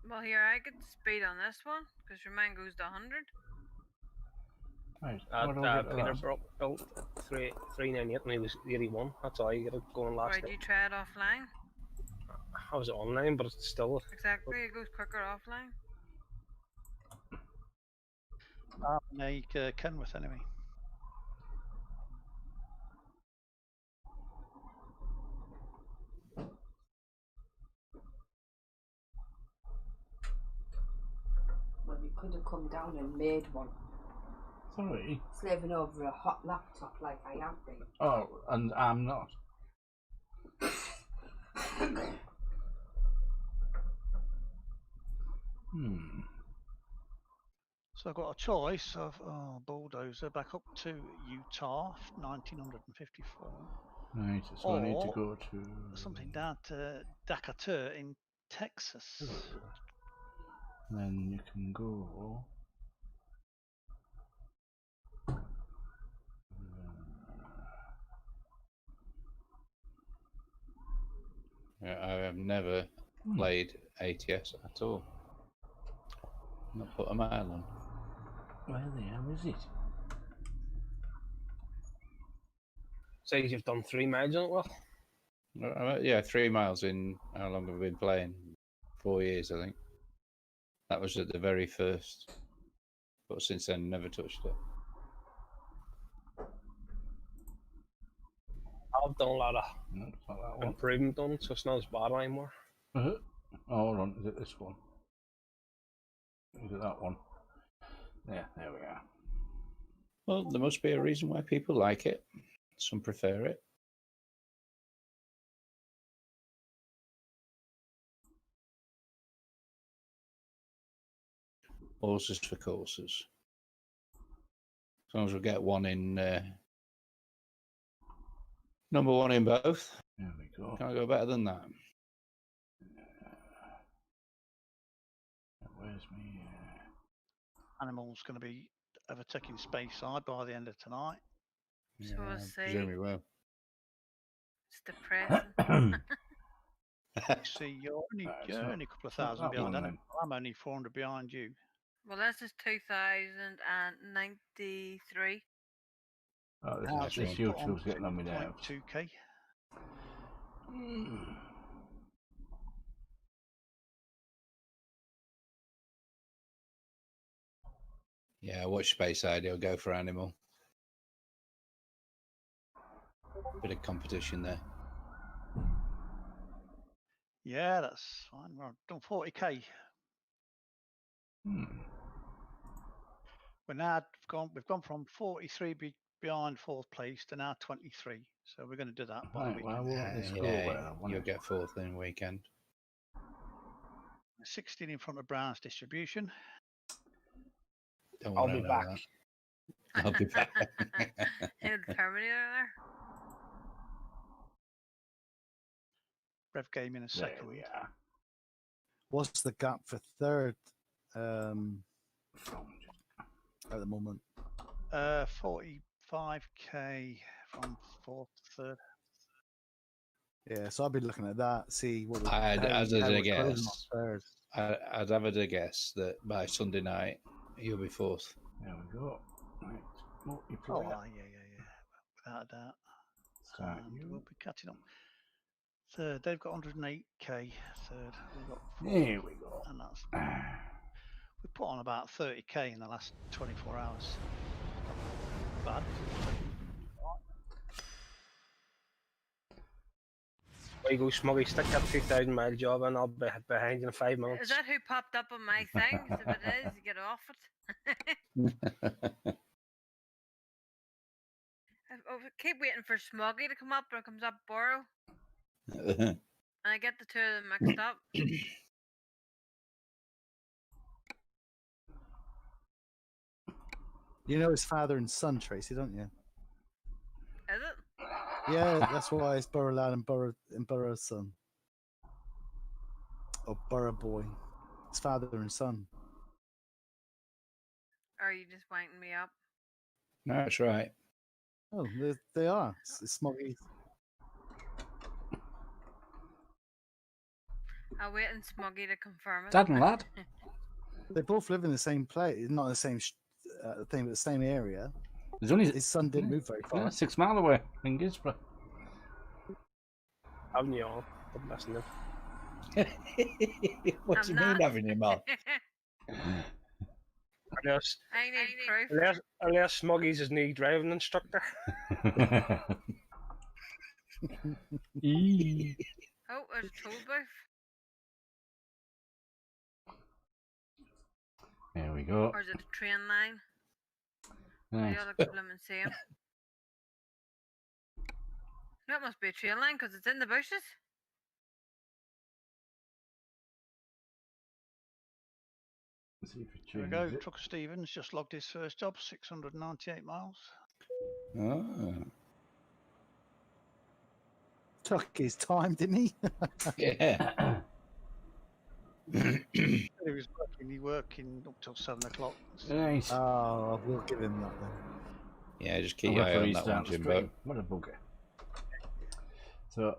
Well, here, I get speed on this one, because your mine goes to 100. Right, what do I get Peter that? built 398 and he was 81. That's how I get it going last Why do night. you try it offline? I was online, but it's still. Exactly, it goes quicker offline. Make Kenworth anyway. Well, you could have come down and made one. Sorry. Slaving over a hot laptop like I have been. Oh, and I'm not. So I've got a choice of bulldozer back up to Utah, 1954. Right, so I need to Or go to something down to Decatur in Texas. Then you can go. I have never played ATS at all. Not put a mile on. Where the hell is it? Says you've done 3 miles on it, well. Yeah, 3 miles in. How long have I been playing? 4 years, I think. That was at the very first. But since then, never touched it. I've done a lot of No, it's not that one. improvement on it, so it's not as bad anymore. Oh, hold on, is it this one? Is it that one? Yeah, there we are. Well, there must be a reason why people like it. Some prefer it. Horses for courses. As long as we get one in Number one in both. There we go. Can't go better than that. Where's me? Animal's going to be overtaking Space Side by the end of tonight. So we'll see. Presume we will. It's depressing. See, you're only, Right, you're so only a couple of it's not thousand that behind. one Animal. I'm only 400 behind you. Well, this is 2093. Oh, this, How's is, this this put on YouTube's getting on me now. 2.2k? Yeah, watch Space Side. He'll go for Animal. Bit of competition there. Yeah, that's fine. We're done 40k. We've gone from 43 behind fourth place to now 23. So we're going to do that by the Right, weekend. well, won't this go Yeah, well? you'll get fourth in weekend. 16 in front of Browns Distribution. Don't I'll wanna be know back. that. I'll be back. Who'd Terminator there? Rev Game in a There second. we are. What's the gap for third at the moment? 45k from fourth to third. Yeah, so I'll be looking at that, see what I'd how hazard we're a closing on guess. third. I'd have a guess that by Sunday night you'll be fourth. There we go. Right. Oh, Multiplayer. yeah. Without a doubt. Start And you. we'll be catching up. Third, they've got 108k. Third, we've got 4. There we go. And that's we put on about 30k in the last 24 hours. Not bad. There you go, Smuggy. Stick that 2,000-mile job and I'll be behind you in 5 minutes. Is that who popped up on my thing? If it is, you get off it. I keep waiting for Smoggy to come up, but it comes up Borrow. And I get the two of them mixed up. You know his father and son, Tracy, don't you? Is it? Yeah, that's why it's Borough Lad and Borough Son. Or Borough Boy. It's father and son. Or are you just winding me up? No, that's right. Oh, they are. It's Smoggy. I'll wait and Smoggy to confirm it. Dad and lad. They both live in the same place, not the same thing, but the same area. There's only His son didn't move very far. 6 mile away in Gisborough. Having you on. I'm listening. What do you mean having him on? Unless, I need proof. unless Smuggy's his new driving instructor. Oh, there's a toll booth. There we go. Or is it a train line? Nice. The other blooming same. That must be a train line because it's in the bushes. Let's see if it Here we go. changes it. Trucker Stevens just logged his first job, 698 miles. Oh, Took his time, didn't he? yeah. He was working up till 7 o'clock. Nice. Oh, we'll give him that then. Yeah, just keep I'll your wait eye for on he that one, starts Jimbo. stream. What a bugger. So,